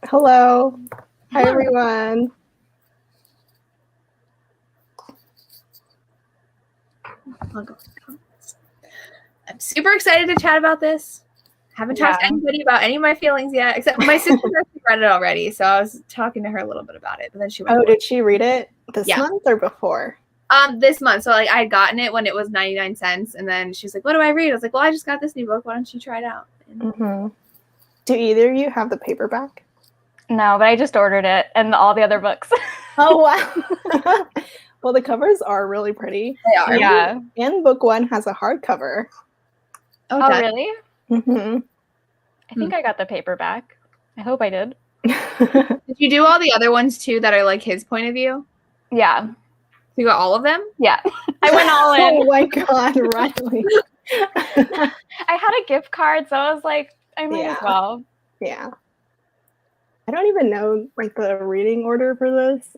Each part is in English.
Hello. Hi, everyone. I'm super excited to chat about this. Haven't talked to anybody about any of my feelings yet, except my sister actually read it already, so I was talking to her a little bit about it. But then she went. Oh, did she read it this month or before? This month. So like I had gotten it when it was 99 cents, and then she's like, "What do I read?" I was like, "Well, I just got this new book. Why don't you try it out?" Do either of you have the paperback? No, but I just ordered it and all the other books. Oh wow! Well, the covers are really pretty. They are. Yeah. And book one has a hardcover. Oh, really? Mm-hmm. I think I got the paperback. I hope I did. Did you do all the other ones too that are like his point of view? Yeah. You got all of them? Yeah. I went all in. Oh my god, Riley. I had a gift card, so I was like, I might as well. Yeah. I don't even know like the reading order for this.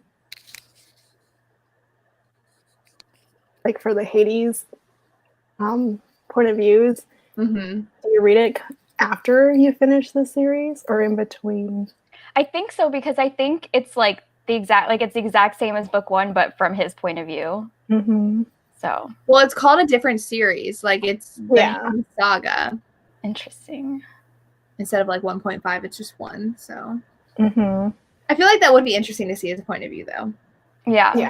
Like for the Hades point of views. Mm-hmm. Do you read it after you finish the series or in between? I think so, because I think it's like it's the exact same as book one, but from his point of view. Mm-hmm. So. Well, it's called a different series. Like it's the saga. Interesting. Instead of like 1.5, it's just 1. So. Mm-hmm. I feel like that would be interesting to see as a point of view, though. Yeah. Yeah.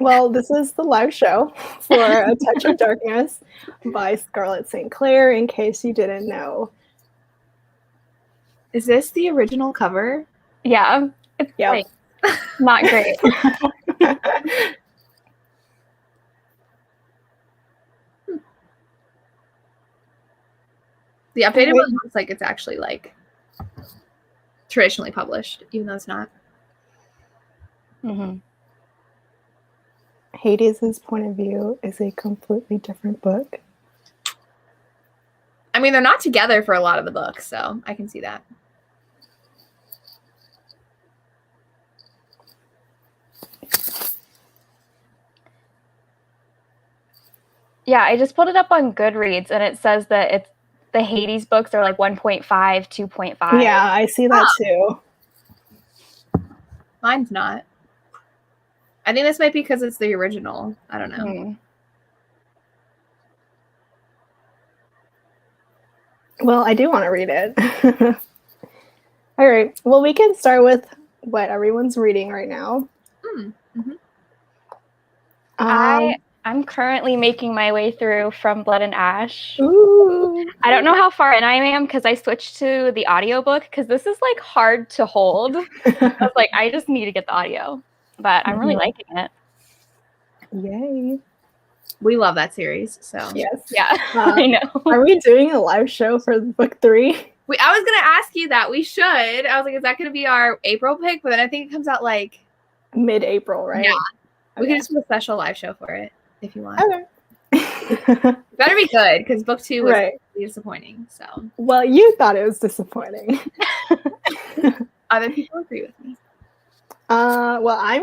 Well, this is the live show for A Touch of Darkness by Scarlett St. Clair, in case you didn't know. Is this the original cover? Yeah. It's like not great. The updated one looks like it's actually like traditionally published, even though it's not. Mm-hmm. Hades' point of view is a completely different book. I mean, they're not together for a lot of the books, so I can see that. Yeah, I just pulled it up on Goodreads, and it says that it's the Hades books are like 1.5, 2.5. Yeah, I see that too. Mine's not. I think this might be because it's the original. I don't know. Mm. Well, I do want to read it. All right. Well, we can start with what everyone's reading right now. Mm-hmm. I'm currently making my way through From Blood and Ash. Ooh. I don't know how far in I am because I switched to the audiobook because this is like hard to hold. I was like, I just need to get the audio, but I'm really liking it. Yay. We love that series, so. Yes. Yeah, I know. Are we doing a live show for book 3? I was going to ask you that. We should. I was like, is that going to be our April pick? But then I think it comes out like mid-April, right? Yeah. Okay. We can just do a special live show for it if you want. Okay. Better be good because book 2 was disappointing. So. Well, you thought it was disappointing. Other people agree with me. Well, I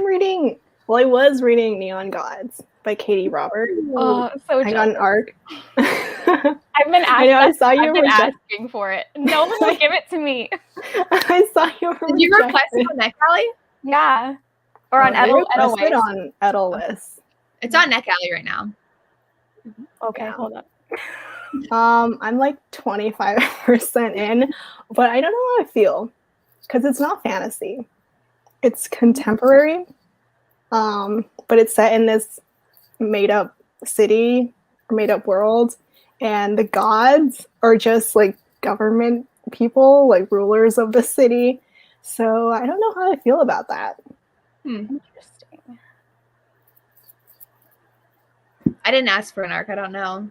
was reading Neon Gods by Katie Roberts. Oh, so I got an arc. I've been asking for it. No one will give it to me. I saw you were Did you request it on NetGalley? Yeah. Or on Edelweiss. On Edelweiss. It's on NetGalley right now. Okay, hold up. I'm like 25% in, but I don't know how I feel because it's not fantasy. It's contemporary, but it's set in this made-up city, made-up world, and the gods are just like government people, like rulers of the city. So I don't know how I feel about that. Interesting. I didn't ask for an arc. I don't know.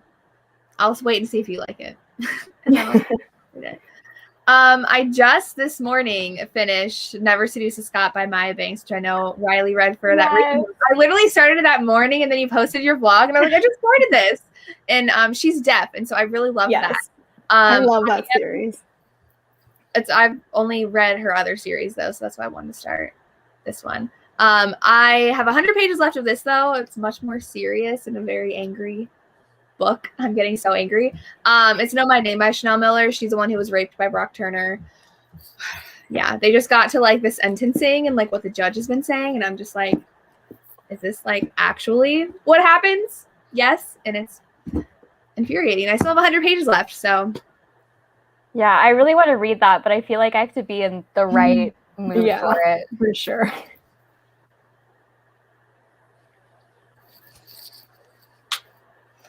I'll wait and see if you like it. And then I'll read it. I just this morning finished Never Seduce a Scot by Maya Banks, which I know Riley read for that reason. I literally started it that morning, and then you posted your vlog, and I was like, I just started this. And she's deaf, and so I really love that. I love that series. I've only read her other series though, so that's why I wanted to start this one. I have 100 pages left of this though. It's much more serious and a very angry book. I'm getting so angry. It's Know My Name by Chanel Miller. She's the one who was raped by Brock Turner. Yeah, they just got to like the sentencing and like what the judge has been saying, and I'm just like, is this like actually what happens? Yes, and it's infuriating. I still have 100 pages left, so Yeah, I really want to read that, but I feel like I have to be in the right mood for it. For sure.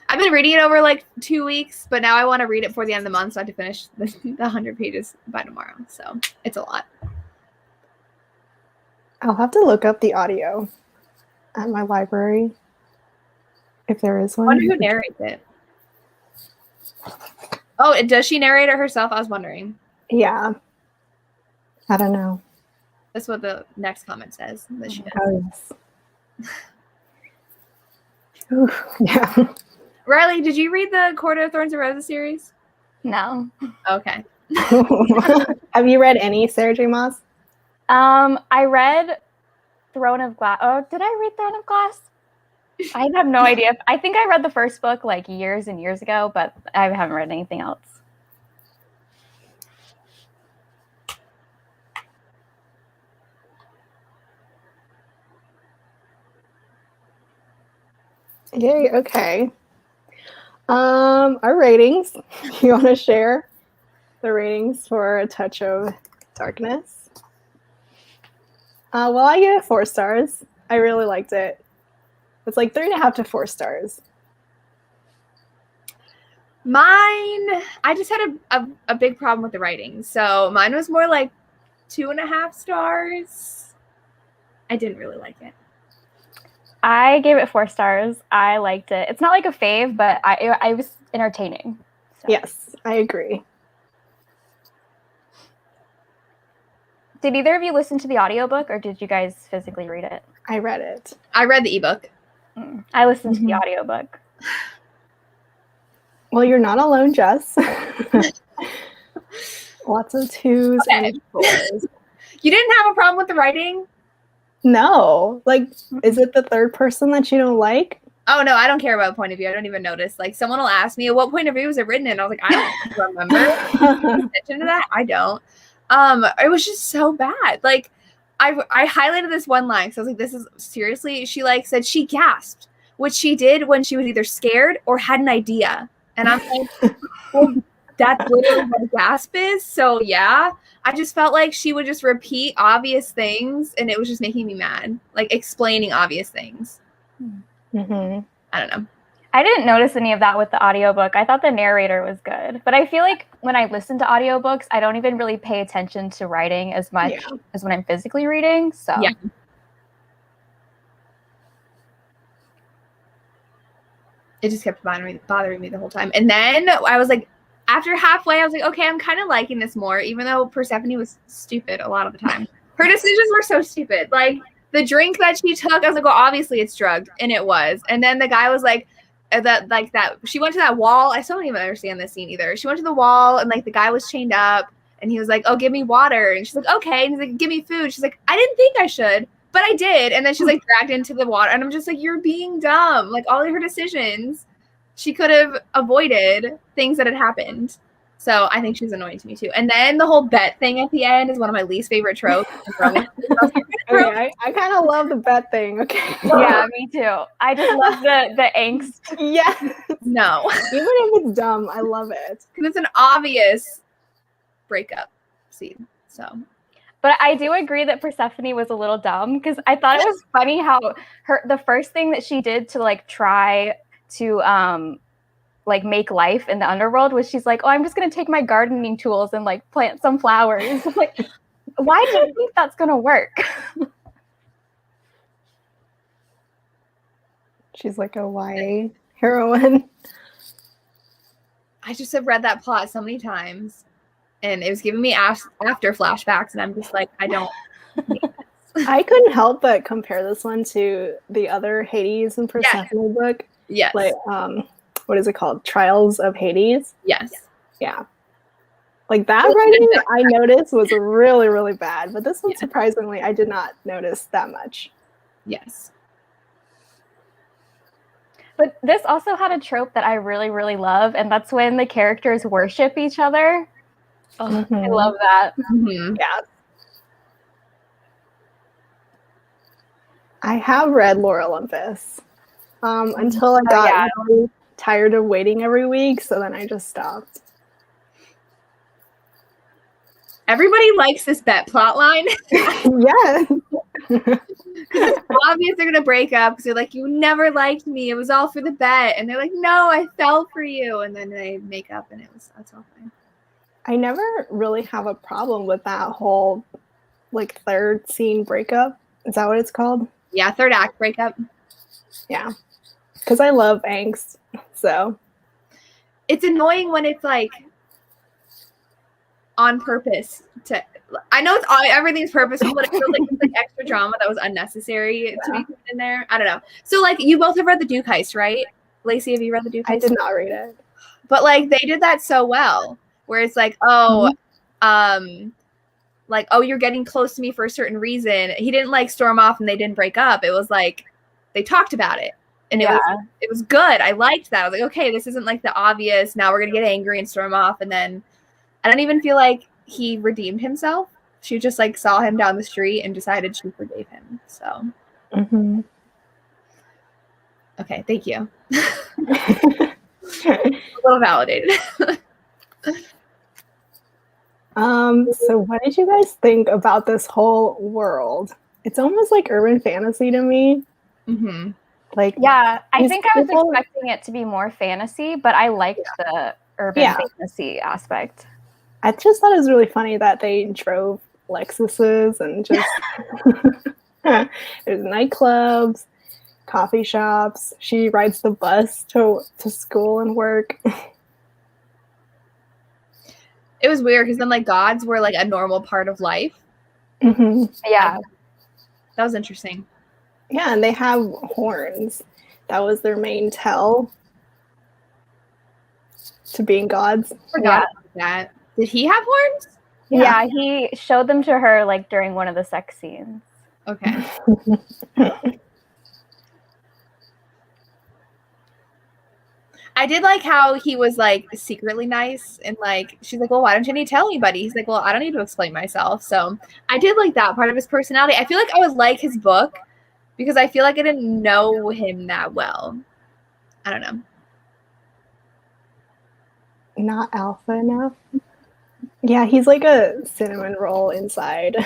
I've been reading it over like 2 weeks, but now I want to read it before the end of the month, so I have to finish the 100 pages by tomorrow. So it's a lot. I'll have to look up the audio at my library if there is one. I wonder who narrates it. Oh, does she narrate it herself? I was wondering. Yeah. I don't know. That's what the next comment says that she does. Oh, yes. Ooh, yeah. Riley, did you read the Court of Thorns and Roses series? No. Okay. Have you read any Sarah J. Maas? I read Throne of Glass. Oh, did I read Throne of Glass? I have no idea. I think I read the first book like years and years ago, but I haven't read anything else. Yay, okay. Our ratings. You want to share the ratings for A Touch of Darkness? Well, I give it 4 stars. I really liked it. It's like 3.5 to 4 stars. Mine, I just had a big problem with the writing. So mine was more like 2.5 stars. I didn't really like it. I gave it 4 stars. I liked it. It's not like a fave, but I was entertaining. So. Yes, I agree. Did either of you listen to the audiobook or did you guys physically read it? I read it. I read the ebook. I listened to the audiobook. Well, you're not alone, Jess. Lots of 2s and 4s. You didn't have a problem with the writing? No. Like, is it the third person that you don't like? Oh, no, I don't care about point of view. I don't even notice. Like, someone will ask me, what point of view was it written in? I was like, I don't remember. Attention to that? I don't. It was just so bad. Like, I highlighted this one line. So I was like, this is seriously. She like said she gasped, which she did when she was either scared or had an idea. And I'm like, well, that's literally what a gasp is. So yeah, I just felt like she would just repeat obvious things, and it was just making me mad. Like explaining obvious things. Mm-hmm. I don't know. I didn't notice any of that with the audiobook. I thought the narrator was good. But I feel like when I listen to audiobooks, I don't even really pay attention to writing as much as when I'm physically reading. So yeah. It just kept bothering me the whole time. And then I was like, after halfway, I was like, okay, I'm kind of liking this more, even though Persephone was stupid a lot of the time. Her decisions were so stupid. Like the drink that she took, I was like, well, obviously it's drugged. And it was. And then the guy was like, that she went to that wall. I still don't even understand this scene either. She went to the wall and like the guy was chained up and he was like, oh, give me water. And she's like, okay. And he's like, give me food. She's like, I didn't think I should, but I did. And then she's like dragged into the water. And I'm just like, you're being dumb. Like all of her decisions, she could have avoided things that had happened. So I think she's annoying to me too. And then the whole bet thing at the end is one of my least favorite tropes. I kind of love the bet thing. Okay. Yeah, me too. I just love the angst. Yeah. No. Even if it's dumb, I love it. Because it's an obvious breakup scene. So. But I do agree that Persephone was a little dumb because I thought it was funny how the first thing that she did to like try to like make life in the underworld was she's like, oh, I'm just gonna take my gardening tools and like plant some flowers. Like, why do you think that's gonna work? She's like a YA heroine. I just have read that plot so many times and it was giving me after flashbacks and I'm just like, I don't I couldn't help but compare this one to the other Hades and Persephone book. Yes. Like what is it called? Trials of Hades? Yes. Yeah. Like that writing I noticed was really, really bad. But this one, surprisingly, I did not notice that much. Yes. But this also had a trope that I really, really love, and that's when the characters worship each other. Oh, I love that. Mm-hmm. Yeah. I have read Lore Olympus until I got really tired of waiting every week, so then I just stopped. Everybody likes this bet plot line. Yeah. It's obvious they're gonna break up because they're like, you never liked me. It was all for the bet. And they're like, no, I fell for you. And then they make up and that's all fine. I never really have a problem with that whole like third scene breakup. Is that what it's called? Yeah, third act breakup. Yeah. Because I love angst. So it's annoying when it's like on purpose to I know everything's purposeful, but it feels like it's like extra drama that was unnecessary to be put in there. I don't know. So like you both have read the Duke Heist, right? Lacey, have you read the Duke Heist? I did not read it. But like they did that so well, where it's like, like, oh, you're getting close to me for a certain reason. He didn't like storm off and they didn't break up. It was like they talked about it. And it was good. I liked that. I was like, okay, this isn't like the obvious, now we're gonna get angry and storm off. And then I don't even feel like he redeemed himself. She just like saw him down the street and decided she forgave him. So okay, thank you. A little validated. So what did you guys think about this whole world? It's almost like urban fantasy to me. Like, yeah, I think I was expecting it to be more fantasy, but I liked the urban fantasy aspect. I just thought it was really funny that they drove Lexuses and just there's nightclubs, coffee shops. She rides the bus to school and work. It was weird because then like gods were like a normal part of life. Yeah, that was interesting. Yeah, and they have horns. That was their main tell to being gods. Forgot about that. Did he have horns? Yeah, he showed them to her like during one of the sex scenes. Okay. I did like how he was like secretly nice and like she's like, well, why don't you need to tell anybody? He's like, well, I don't need to explain myself. So I did like that part of his personality. I feel like I would like his book because I feel like I didn't know him that well. I don't know. Not alpha enough. Yeah, he's like a cinnamon roll inside.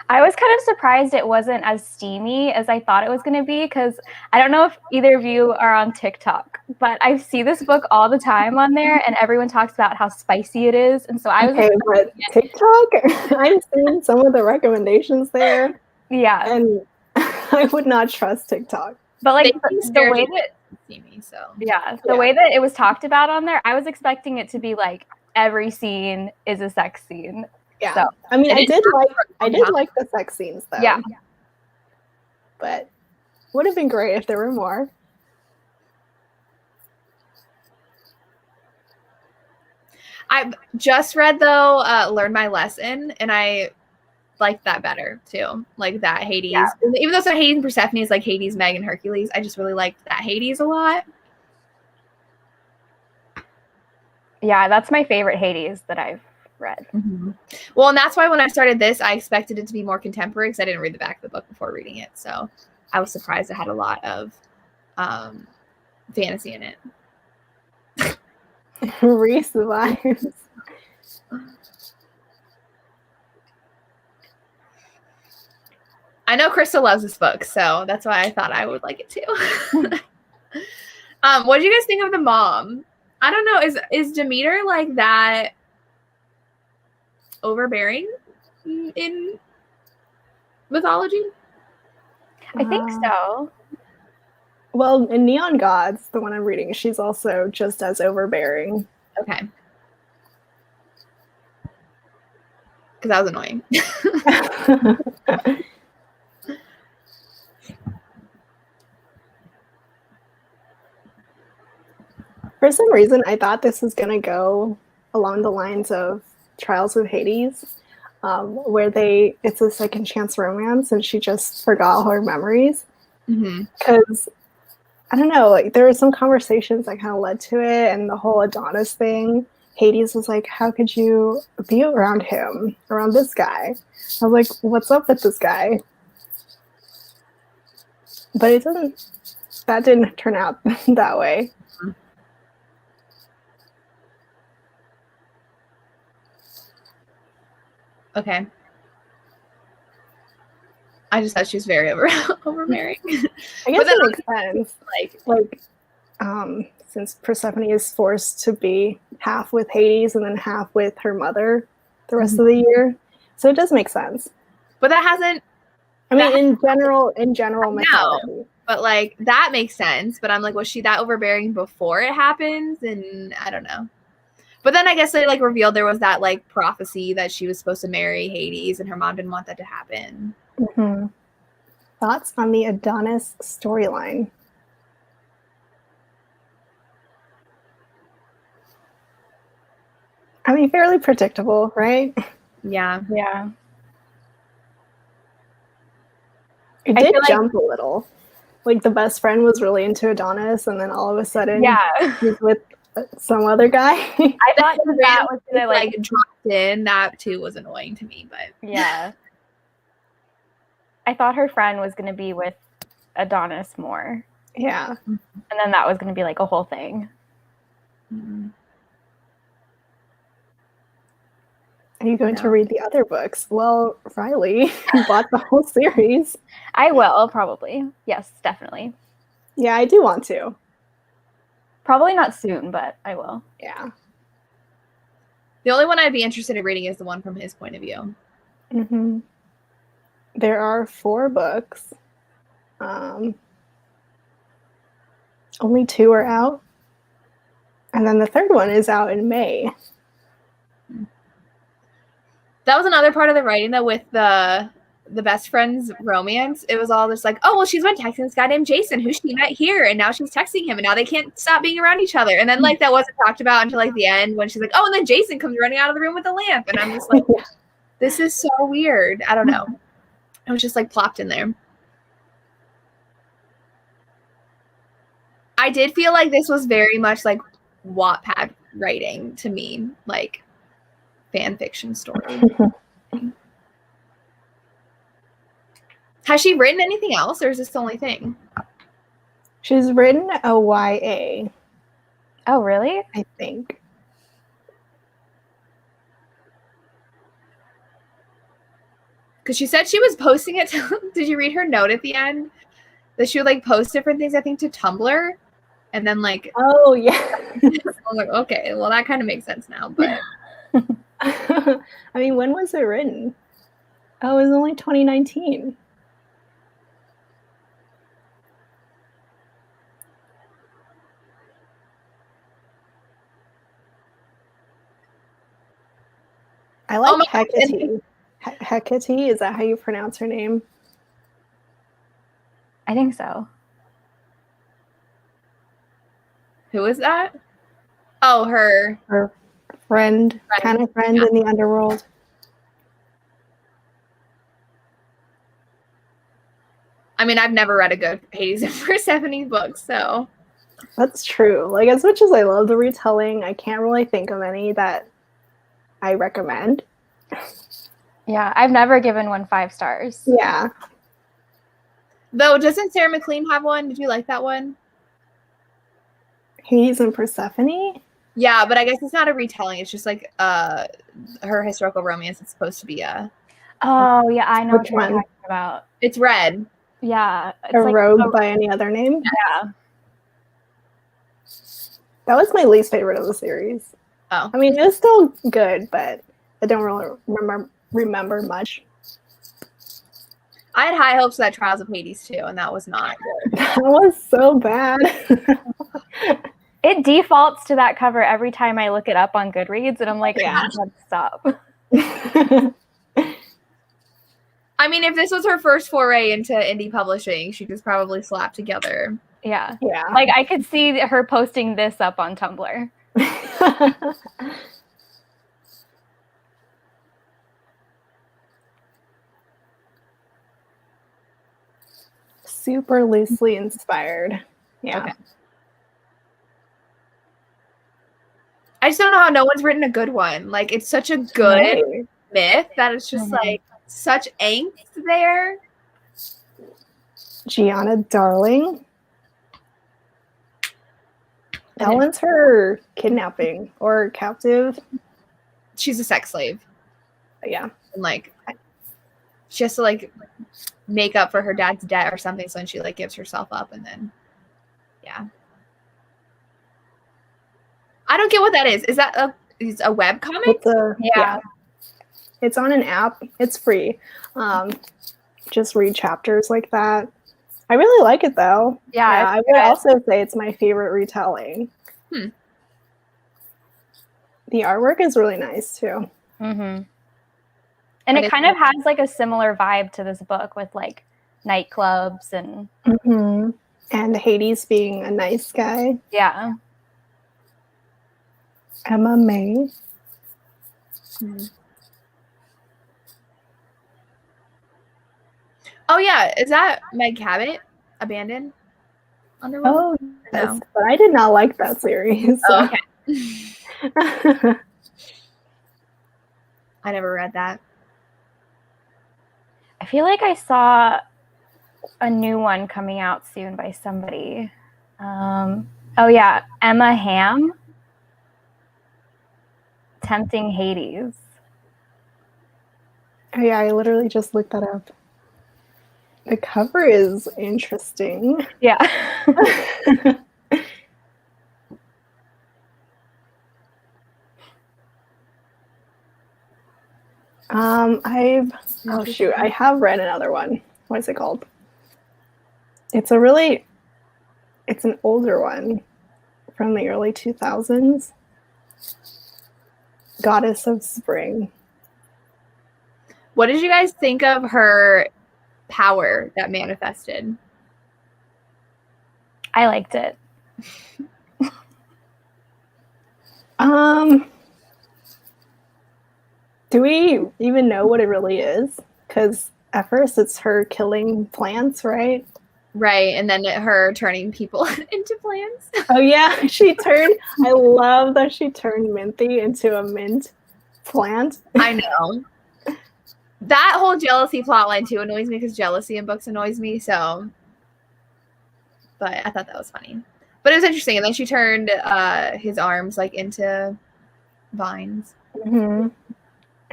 I was kind of surprised it wasn't as steamy as I thought it was going to be because I don't know if either of you are on TikTok, but I see this book all the time on there and everyone talks about how spicy it is. And so I was but TikTok, I've seen some of the recommendations there. Yeah. And I would not trust TikTok. But like the way that the way that it was talked about on there, I was expecting it to be like every scene is a sex scene. Yeah, so, I mean, I did like the sex scenes though. Yeah, but would have been great if there were more. I just read though, Learn My Lesson, and I liked that better too. Like that Hades, even though it's not Hades and Persephone is like Hades, Meg, and Hercules. I just really liked that Hades a lot. Yeah, that's my favorite Hades that I've read. Well, and that's why when I started this, I expected it to be more contemporary because I didn't read the back of the book before reading it. So I was surprised it had a lot of fantasy in it. Reese vibes. I know Crystal loves this book, so that's why I thought I would like it too. What do you guys think of the mom? I don't know. Is Demeter like that overbearing in mythology? I think so. Well, in Neon Gods, the one I'm reading, she's also just as overbearing. Okay. Because that was annoying. For some reason, I thought this was going to go along the lines of Trials of Hades, where it's a second chance romance, and she just forgot all her memories. Because I don't know, like there were some conversations that kind of led to it, and the whole Adonis thing. Hades was like, "How could you be around him, around this guy?" I was like, "What's up with this guy?" But that didn't turn out that way. Okay. I just thought she was very overbearing. I guess it makes sense. Like, since Persephone is forced to be half with Hades and then half with her mother the rest of the year, so it does make sense. But that hasn't. I mean, in general, mythology. No, but like that makes sense. But I'm like, was she that overbearing before it happens? And I don't know. But then I guess they like revealed there was that like prophecy that she was supposed to marry Hades, and her mom didn't want that to happen. Thoughts on the Adonis storyline? I mean, fairly predictable, right? Yeah. It did jump a little. Like the best friend was really into Adonis, and then all of a sudden, he's with some other guy. I thought that was gonna like dropped in. That too was annoying to me, but yeah. I thought her friend was gonna be with Adonis more. Yeah. And then that was gonna be like a whole thing. Are you going to read the other books? Well, Riley bought the whole series. I will, probably. Yes, definitely. Yeah, I do want to. Probably not soon, but I will. Yeah. The only one I'd be interested in reading is the one from his point of view. There are 4 books. Only 2 are out. And then the third one is out in May. That was another part of the writing, though, with the best friend's romance. It was all just like, oh, well, she's been texting this guy named Jason, who she met here, and now she's texting him, and now they can't stop being around each other. And then, like, that wasn't talked about until, like, the end when she's like, oh, and then Jason comes running out of the room with a lamp. And I'm just like, this is so weird. I don't know. It was just, like, plopped in there. I did feel like this was very much, like, Wattpad writing to me. Like, fan fiction story. Has she written anything else, or is this the only thing? She's written a YA. Oh, really? I think. Because she said she was posting it to, did you read her note at the end? That she would like post different things, I think, to Tumblr. And then like, oh yeah. I'm like, okay, well that kind of makes sense now, but I mean, when was it written? Oh, it was only 2019. I like Hecate. Hecate, is that how you pronounce her name? I think so. Who is that? Oh, her friend, kind of friend in the underworld. I mean, I've never read a good Hades and Persephone book, so. That's true. Like, as much as I love the retelling, I can't really think of any that I recommend. Yeah, I've never given one 5 stars. Yeah. Though, doesn't Sarah McLean have one? Did you like that one? Hades and Persephone? Yeah, but I guess it's not a retelling. It's just like her historical romance. It's supposed to be a. Oh yeah, I know what you're talking about. It's red. Yeah, it's a rogue by any other name. Yeah, that was my least favorite of the series. Oh, I mean, it was still good, but I don't really remember much. I had high hopes for that Trials of Hades too, and that was not good. That was so bad. It defaults to that cover every time I look it up on Goodreads, and I'm like, yeah, stop. I mean, if this was her first foray into indie publishing, she just probably slapped together. Yeah. Yeah. Like, I could see her posting this up on Tumblr. super loosely inspired. Yeah. Okay. I just don't know how no one's written a good one. Like, it's such a good Right. myth that it's just like such angst there. Gianna Darling. That one's her kidnapping or captive. She's a sex slave. Yeah. And like she has to like make up for her dad's debt or something, so then she like gives herself up and then I don't get what that is. Is that a web comic? Yeah. It's on an app. It's free. Just read chapters like that. I really like it though. Yeah, I would also say it's my favorite retelling. The artwork is really nice too. And it kind of has like a similar vibe to this book with like nightclubs and and Hades being a nice guy. Yeah. Emma May. Oh yeah, is that Meg Cabot? Abandoned Underworld? Oh, yes, but I did not like that series. So. Oh, okay. I never read that. I feel like I saw a new one coming out soon by somebody. Oh yeah, Emma Hamm. Tempting Hades. Oh yeah, I literally just looked that up. The cover is interesting. Yeah. I have read another one. What is it called? It's an older one from the early 2000s. Goddess of Spring. What did you guys think of her power that manifested? I liked it. Do we even know what it really is? Because at first it's her killing plants, right? Right, and then her turning people into plants. Oh yeah, I love that she turned Minty into a mint plant. I know. That whole jealousy plotline too annoys me because jealousy in books annoys me, so. But I thought that was funny. But it was interesting, and then she turned his arms like into vines.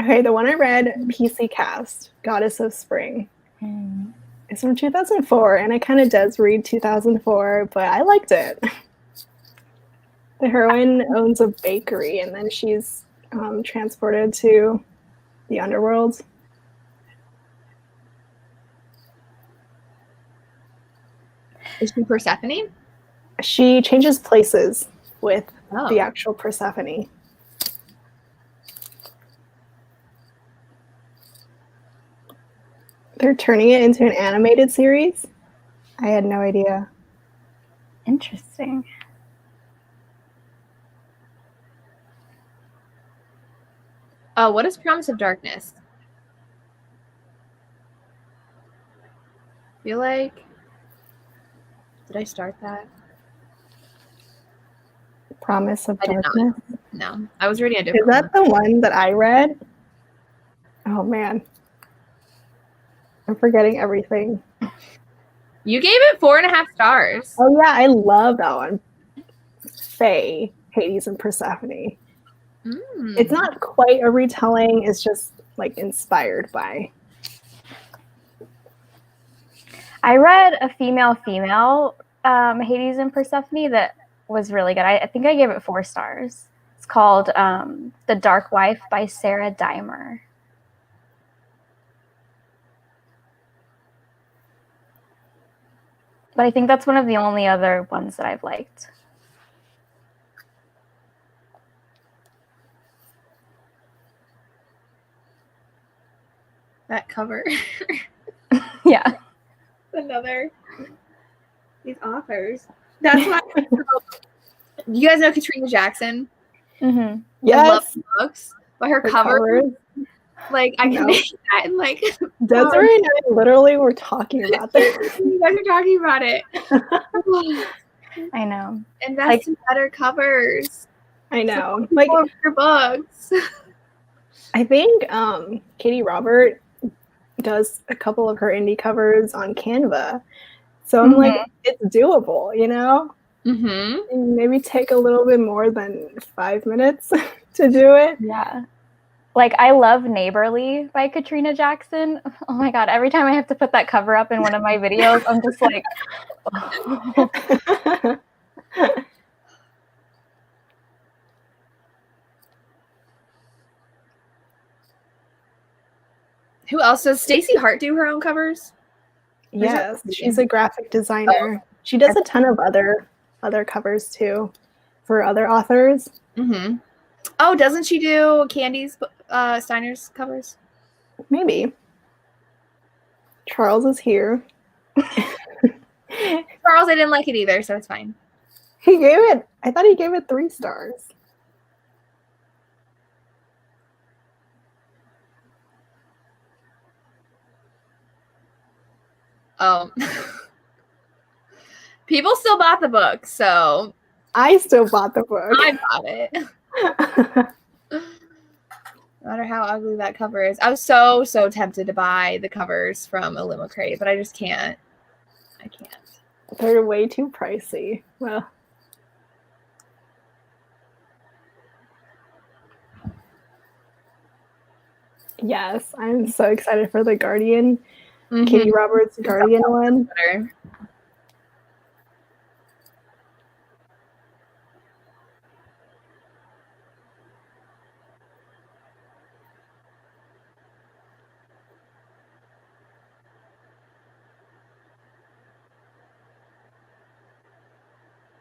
Okay, the one I read, PC Cast, Goddess of Spring. It's from 2004, and it kind of does read 2004, but I liked it. The heroine owns a bakery, and then she's transported to the underworld. Is she Persephone? She changes places with the actual Persephone. They're turning it into an animated series. I had no idea. Interesting. What is Promise of Darkness? I feel like... Did I start that? Promise of Darkness? No, I was reading a different one. Is that the one that I read? Oh, man. I'm forgetting everything. You gave it 4.5 stars. Oh, yeah, I love that one. Faye, Hades, and Persephone. It's not quite a retelling. It's just, like, inspired by. I read a female Hades and Persephone that was really good. I think I gave it 4 stars. It's called The Dark Wife by Sarah Dimer. But I think that's one of the only other ones that I've liked. That cover. Yeah. These authors. That's why. You guys know Katrina Jackson? Yes. I love books, but her cover, like I can make that in like Desiree and I literally were talking about this. You guys are talking about it. I know. Invest in better covers. I know. Like for your books. I think Katie Robert does a couple of her indie covers on Canva. So I'm like, it's doable, you know? And maybe take a little bit more than 5 minutes to do it. Yeah. Like, I love Neighborly by Katrina Jackson. Oh my God. Every time I have to put that cover up in one of my videos, I'm just like, oh. Who else does Stacey Hart do her own covers? Yes, she's a graphic designer. She does a ton of other covers too for other authors. Oh, doesn't she do Candy's Steiner's covers? Maybe. Charles is here. Charles, I didn't like it either, so it's fine. I thought he gave it 3 stars. People still bought the book, so I still bought the book. I bought it. No matter how ugly that cover is. I was so tempted to buy the covers from Illimicrate, but I just can't. I can't. They're way too pricey. Well, yes, I'm so excited for the Guardian. Katie Roberts' Guardian one.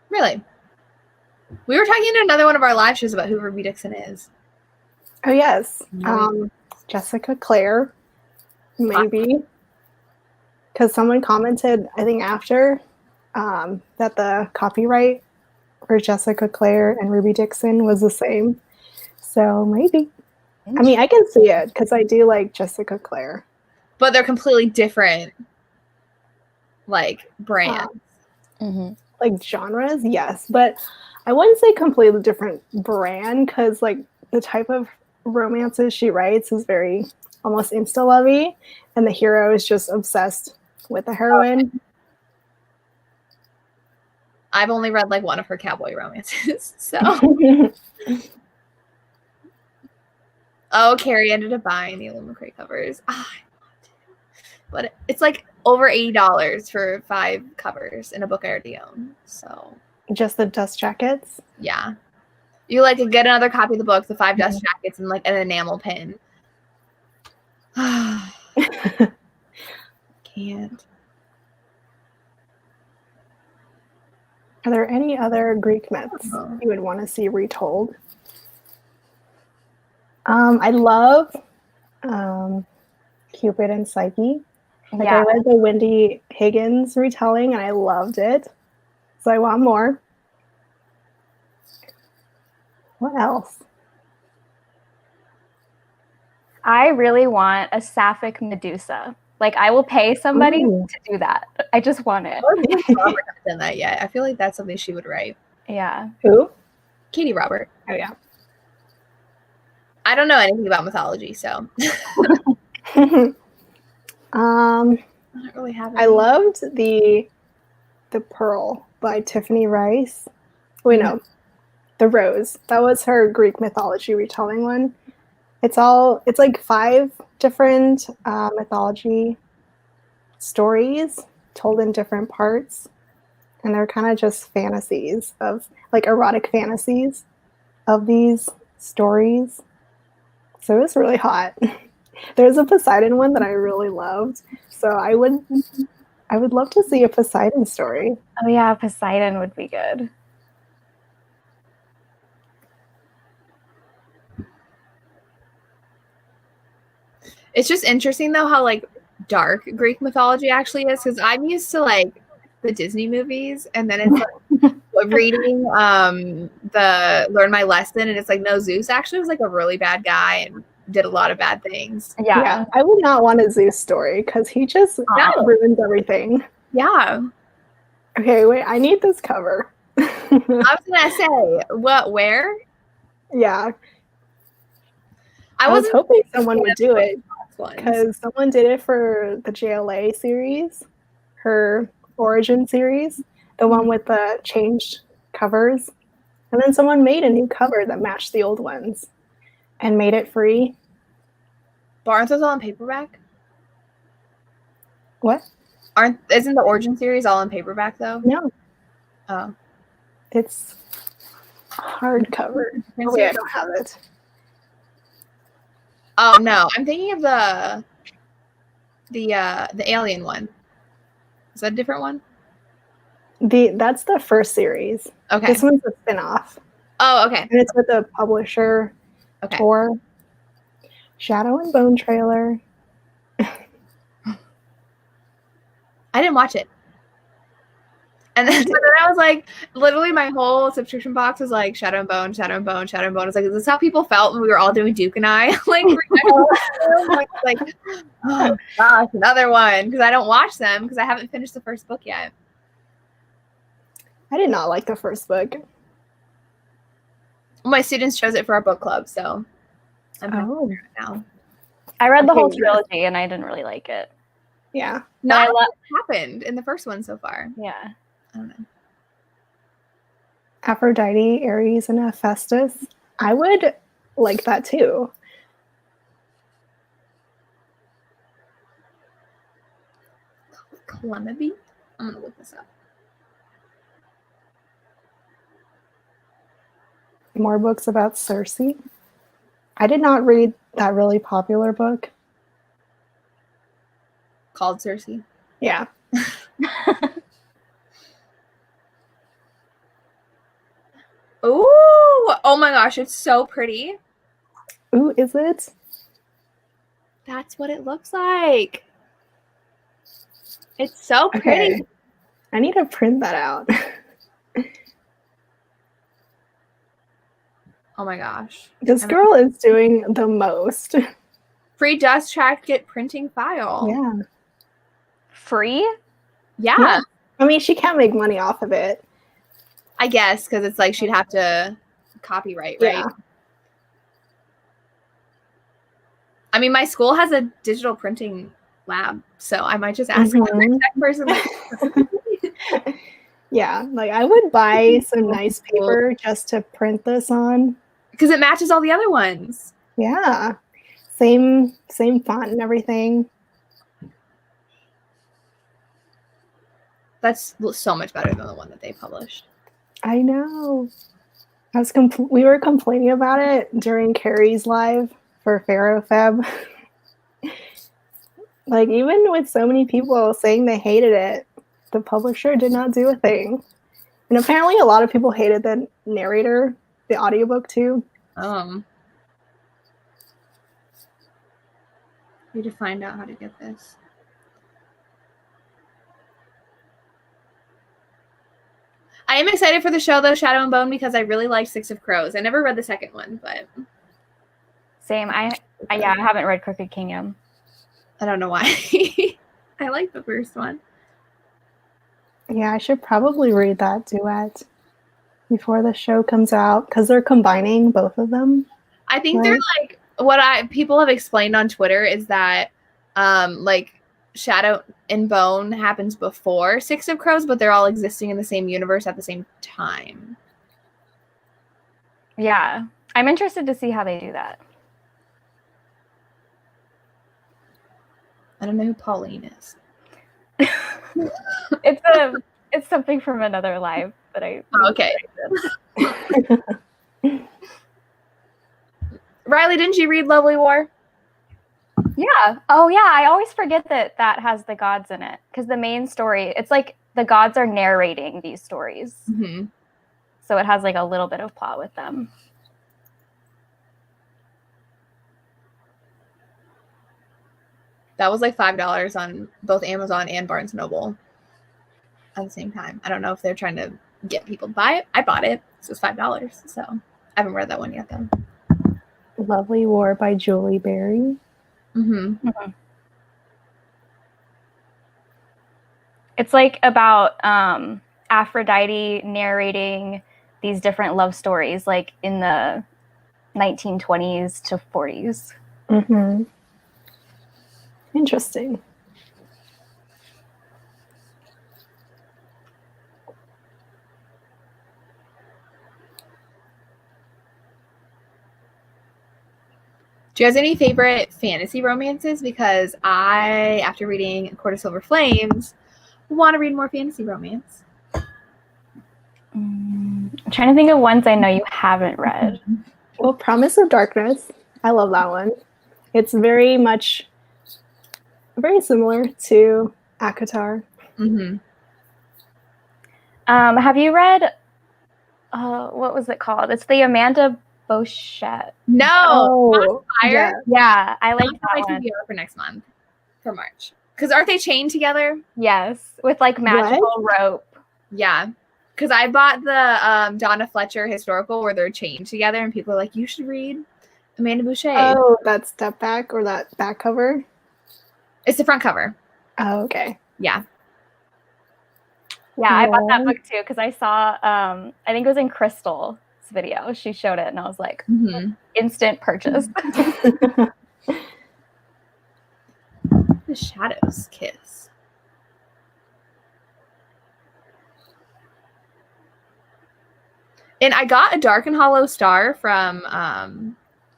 Really? We were talking in another one of our live shows about who Ruby Dixon is. Oh, yes. Jessica Clair, maybe. Because someone commented, I think after, that the copyright for Jessica Clair and Ruby Dixon was the same. So maybe. I mean, I can see it because I do like Jessica Clair. But they're completely different, like, brands. Like genres, yes. But I wouldn't say completely different brand because, like, the type of romances she writes is very almost insta-lovey, and the hero is just obsessed with the heroine. I've only read like one of her cowboy romances, so. Oh, Carrie ended up buying the Illimicrate covers. I want to. But it's like over $80 for 5 covers in a book I already own. So just the dust jackets? Yeah. You like get another copy of the book, the 5 dust jackets, and like an enamel pin. Can't. Are there any other Greek myths you would want to see retold? I love Cupid and Psyche. Like I read the Wendy Higgins retelling and I loved it. So I want more. What else? I really want a sapphic Medusa. Like, I will pay somebody to do that. I just want it. Robert hasn't done that yet. I feel like that's something she would write. Yeah. Who? Katie Robert. Oh, yeah. I don't know anything about mythology, so. I don't really have any. I loved the Pearl by Tiffany Rice. Wait, no. The Rose. That was her Greek mythology retelling one. It's like 5 different mythology stories told in different parts. And they're kind of just fantasies of, like, erotic fantasies of these stories. So it was really hot. There's a Poseidon one that I really loved. So I would love to see a Poseidon story. Oh yeah, Poseidon would be good. It's just interesting though how like dark Greek mythology actually is, because I'm used to like the Disney movies, and then it's like reading the Learn My Lesson, and it's like no, Zeus actually was like a really bad guy, and did a lot of bad things. Yeah. I would not want a Zeus story because he just ruins everything. Yeah. Okay, wait, I need this cover. I was gonna say, where? Yeah. I was wasn't hoping someone would do it ones. because someone did it for the JLA series, her origin series, the one with the changed covers. And then someone made a new cover that matched the old ones and made it free. But aren't those all in paperback? What? Isn't the origin series all in paperback though? No. Oh. It's hardcover. Oh, wait, I don't have it. Oh no, I'm thinking of the alien one. Is that a different one? That's the first series. Okay. This one's a spin-off. Oh, okay. And it's with the publisher Tor. Shadow and Bone trailer. I didn't watch it. And then I was like, literally my whole subscription box was like Shadow and Bone, Shadow and Bone, Shadow and Bone. It's like, is this how people felt when we were all doing Duke and I? like oh gosh, another one. Because I don't watch them because I haven't finished the first book yet. I did not like the first book. My students chose it for our book club, so I'm happy now. I read the whole trilogy and I didn't really like it. Yeah. Not what happened in the first one so far. Yeah. I don't know. Aphrodite, Ares, and Hephaestus. I would like that too. Clemeby? I'm going to look this up. More books about Circe. I did not read that really popular book. Called Circe? Yeah. Ooh! Oh my gosh, it's so pretty. Ooh, is it? That's what it looks like. It's so pretty. Okay. I need to print that out. Oh my gosh. This girl is doing the most. Free dust track get printing file. Yeah. Free? Yeah. I mean, she can't make money off of it. I guess, because it's like she'd have to copyright, right? Yeah. I mean, my school has a digital printing lab, so I might just ask the tech person. Yeah, like I would buy some nice paper just to print this on. Because it matches all the other ones. Yeah. Same font and everything. That's so much better than the one that they published. I know. We were complaining about it during Carrie's live for Pharaoh Feb. Like, even with so many people saying they hated it, the publisher did not do a thing. And apparently a lot of people hated the narrator, the audiobook too. Need to find out how to get this. I am excited for the show, though, Shadow and Bone, because I really liked Six of Crows. I never read the second one, but... Same. I haven't read Crooked Kingdom. I don't know why. I like the first one. Yeah, I should probably read that duet before the show comes out, because they're combining both of them. I think they're like, people have explained on Twitter is that like Shadow and Bone happens before Six of Crows, but they're all existing in the same universe at the same time. Yeah. I'm interested to see how they do that. I don't know who Pauline is. It's something from another live that I... Oh, okay. Riley, didn't you read Lovely War? Yeah. Oh, yeah. I always forget that has the gods in it. Because the main story, it's like the gods are narrating these stories. Mm-hmm. So it has like a little bit of plot with them. That was like $5 on both Amazon and Barnes & Noble at the same time. I don't know if they're trying to get people to buy it. I bought it. So it was $5. So I haven't read that one yet, though. Lovely War by Julie Berry. Mm-hmm. It's like about Aphrodite narrating these different love stories, like in the 1920s to 40s. Mm-hmm. Interesting. Do you guys have any favorite fantasy romances? Because I, after reading Court of Silver Flames, want to read more fantasy romance. I'm trying to think of ones I know you haven't read. Well, Promise of Darkness. I love that one. It's very similar to Akatar. Mm-hmm. Have you read, what was it called? It's the Amanda Bochette. No, Oh, Fire. Yeah, I like That's that my one. TBR for next month, for March. Because aren't they chained together? Yes, with like magical rope. Yeah. Because I bought the Donna Fletcher historical where they're chained together, and people are like, you should read Amanda Boucher. Oh, that step back or that back cover? It's the front cover. Oh, okay. Yeah. Yeah, I bought that book too because I saw, I think it was in Crystal's video. She showed it and I was like, instant purchase. The Shadows Kiss. And I got A Dark and Hollow Star from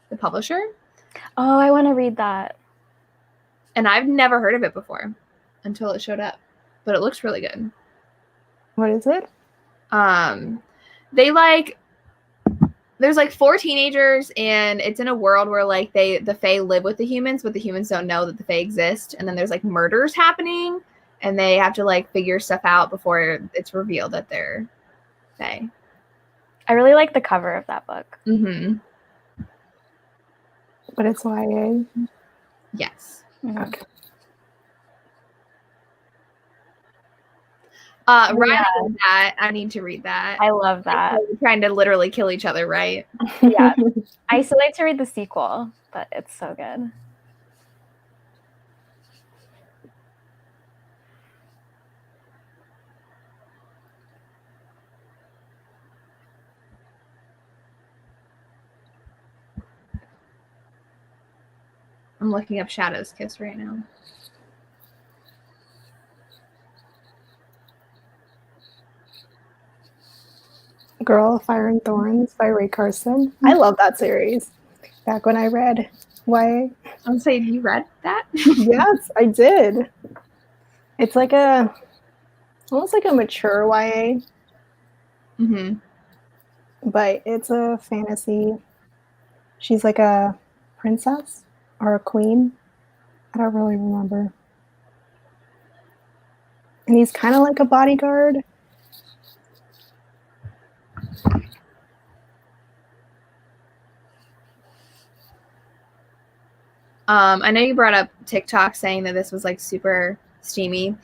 the publisher. Oh, I want to read that. And I've never heard of it before until it showed up. But it looks really good. What is it? They like, there's like 4 teenagers, and it's in a world where like the Fae live with the humans, but the humans don't know that the Fae exist. And then there's like murders happening, and they have to like figure stuff out before it's revealed that they're Fae. I really like the cover of that book. Mm-hmm. But it's YA. Yes. Okay. Ryan did that. I need to read that. I love that. We're trying to literally kill each other, right? Yeah. I still like to read the sequel, but it's so good. I'm looking up Shadow's Kiss right now. Girl, Fire and Thorns by Ray Carson. I love that series. Back when I read YA. I'm saying, you read that? Yes, I did. It's like almost like a mature YA. Mm-hmm. But it's a fantasy. She's like a princess or a queen. I don't really remember. And he's kind of like a bodyguard. I know you brought up TikTok saying that this was like super steamy.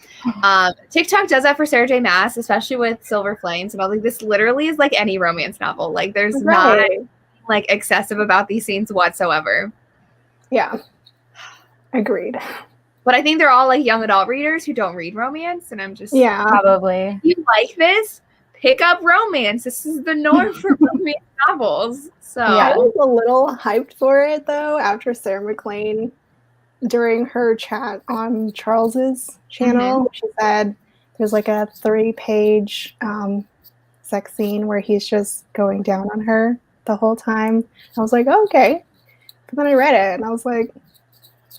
TikTok does that for Sarah J. Maas, especially with Silver Flames. And I was like, this literally is like any romance novel. Like there's not like excessive about these scenes whatsoever. Yeah. Agreed. But I think they're all like young adult readers who don't read romance. And I'm just probably. If you like this, pick up romance. This is the norm for romance novels. So I was a little hyped for it though after Sarah McLean during her chat on Charles's channel. She said there's like a 3-page sex scene where he's just going down on her the whole time. I was like, oh, okay. But then I read it and I was like,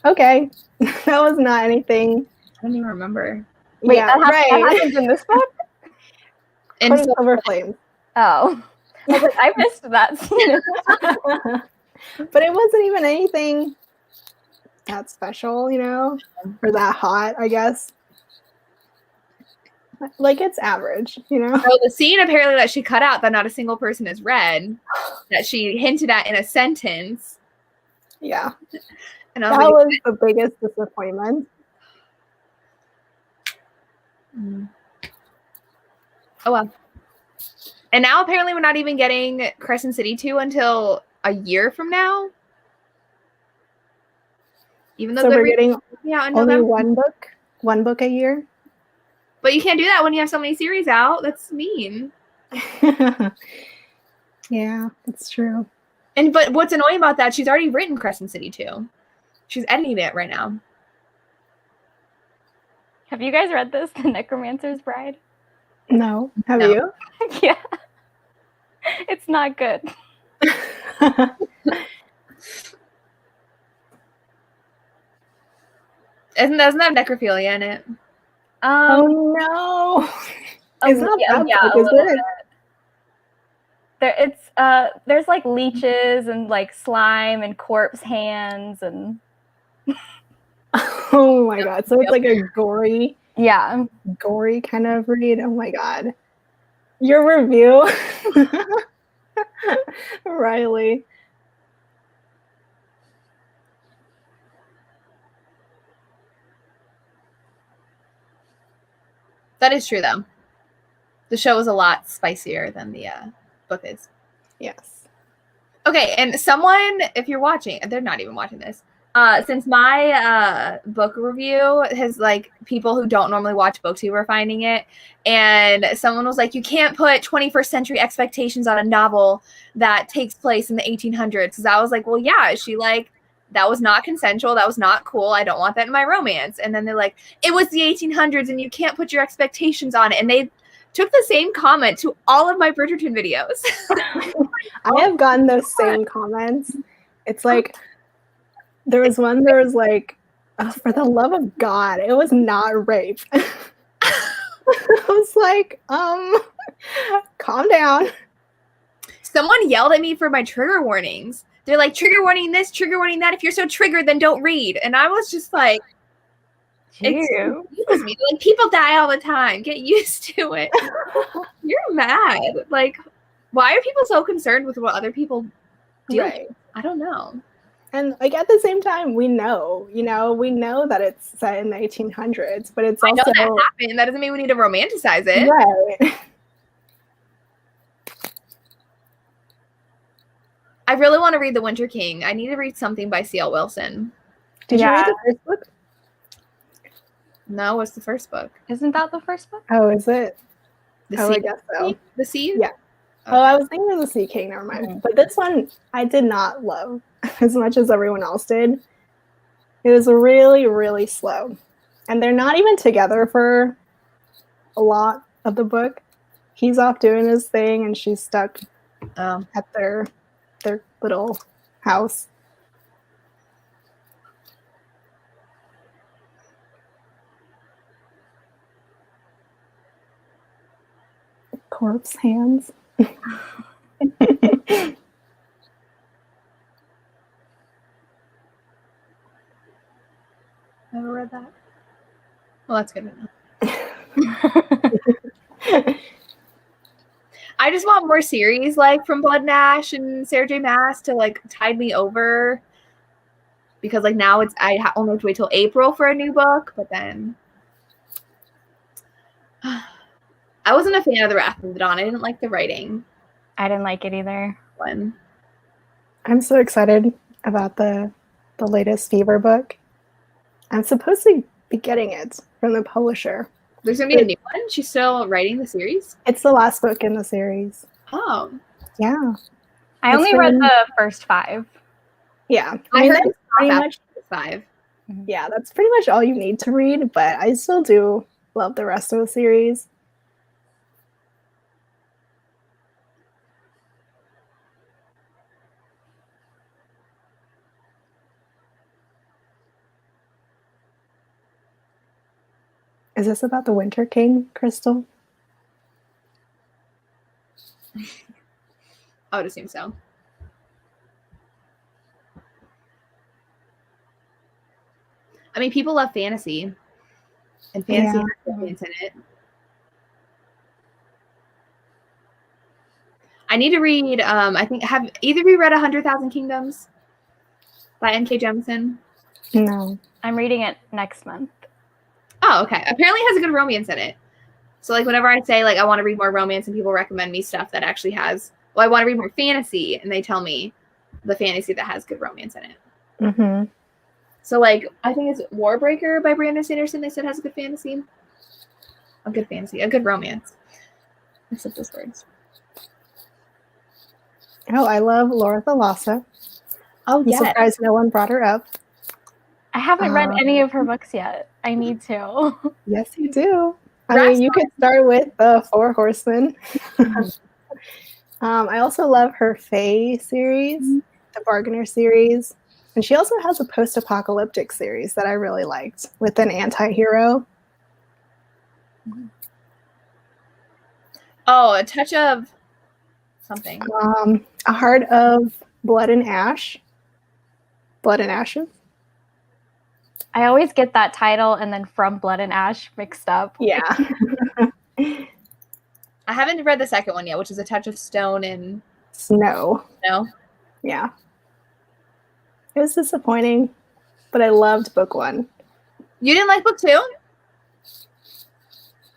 okay. That was not anything. I don't even remember. Wait, that happens in this book? In Silver Flame. Oh. I was like, I missed that scene. But it wasn't even anything that special, you know, or that hot, I guess. Like it's average, you know. So the scene apparently that she cut out that not a single person has read, that she hinted at in a sentence. Yeah. And I that was was the biggest disappointment. Oh well. And now apparently we're not even getting Crescent City 2 until a year from now. Even though So we're Goodreads getting out in only November. one book a year. But you can't do that when you have so many series out. That's mean. Yeah, that's true. But what's annoying about that, she's already written Crescent City 2. She's editing it right now. Have you guys read this, The Necromancer's Bride? No. Have No. you? Yeah. It's not good. Doesn't have necrophilia in it? Oh no. It's not that yeah, book, is it? There's like leeches and like slime and corpse hands and Oh my god. So it's like a gory kind of read. Oh my god. Your review. Riley. That is true, though. The show is a lot spicier than the book is. Yes. Okay, and someone, if you're watching, they're not even watching this. Since my book review has like people who don't normally watch booktube are finding it, and someone was like, you can't put 21st century expectations on a novel that takes place in the 1800s. Because I was like, well, yeah, she like, that was not consensual. That was not cool. I don't want that in my romance. And then they're like, it was the 1800s and you can't put your expectations on it. And they took the same comment to all of my Bridgerton videos. I have gotten those same comments. It's like, there was like, oh, for the love of God, it was not rape. I was like, calm down. Someone yelled at me for my trigger warnings. They're like, trigger warning this, trigger warning that. If you're so triggered, then don't read. And I was just like, excuse me. Like, people die all the time. Get used to it. You're mad. Like, why are people so concerned with what other people do? Right. I don't know. And like at the same time, we know that it's set in the 1800s, but it's also, I know that happened. That doesn't mean we need to romanticize it. Right. I really want to read The Winter King. I need to read something by C.L. Wilson. Did you read the first book? No, what's the first book? Isn't that the first book? Oh, is it? The I guess so. The Sea? Yeah. Oh, I was thinking of The Sea King. Never mind. Mm-hmm. But this one I did not love as much as everyone else did. It was really, really slow. And they're not even together for a lot of the book. He's off doing his thing and she's stuck at their little house. Corpse hands. Never read that. Well, that's good enough. I just want more series like from Blood and Ash and Sarah J. Maas to like tide me over, because like now it's I only have to wait till April for a new book. But then I wasn't a fan of The Wrath of the Dawn. I didn't like the writing. I didn't like it either. I'm so excited about the latest Fever book. I'm supposed to be getting it from the publisher. There's going to be a new one? She's still writing the series? It's the last book in the series. Oh. Yeah. I only read the first 5. Yeah. I heard that's pretty much 5. Yeah, that's pretty much all you need to read, but I still do love the rest of the series. Is this about the Winter King, Crystal? I would assume so. I mean, people love fantasy. And fantasy has romance in it. I need to read, I think, have either of you read 100,000 Kingdoms by N.K. Jemisin? No. I'm reading it next month. Oh, okay. Apparently it has a good romance in it. So, like, whenever I say, like, I want to read more romance and people recommend me stuff that actually has, well, I want to read more fantasy, and they tell me the fantasy that has good romance in it. Mm-hmm. So like I think it's Warbreaker by Brandon Sanderson. They said has a good fantasy. A good romance. Except those words. Oh, I love Laura Thalassa. Oh I'm yeah. surprised no one brought her up. I haven't read any of her books yet. I need to. Yes, you do. I mean, you could start with the Four Horsemen. I also love her Fae series, the Bargainer series. And she also has a post-apocalyptic series that I really liked with an anti-hero. Oh, A Touch of something. A Heart of Blood and Ash. Blood and Ashes. I always get that title and then From Blood and Ash mixed up. Yeah. I haven't read the second one yet, which is A Touch of Stone and Snow. Snow. Yeah. It was disappointing, but I loved book 1. You didn't like book 2?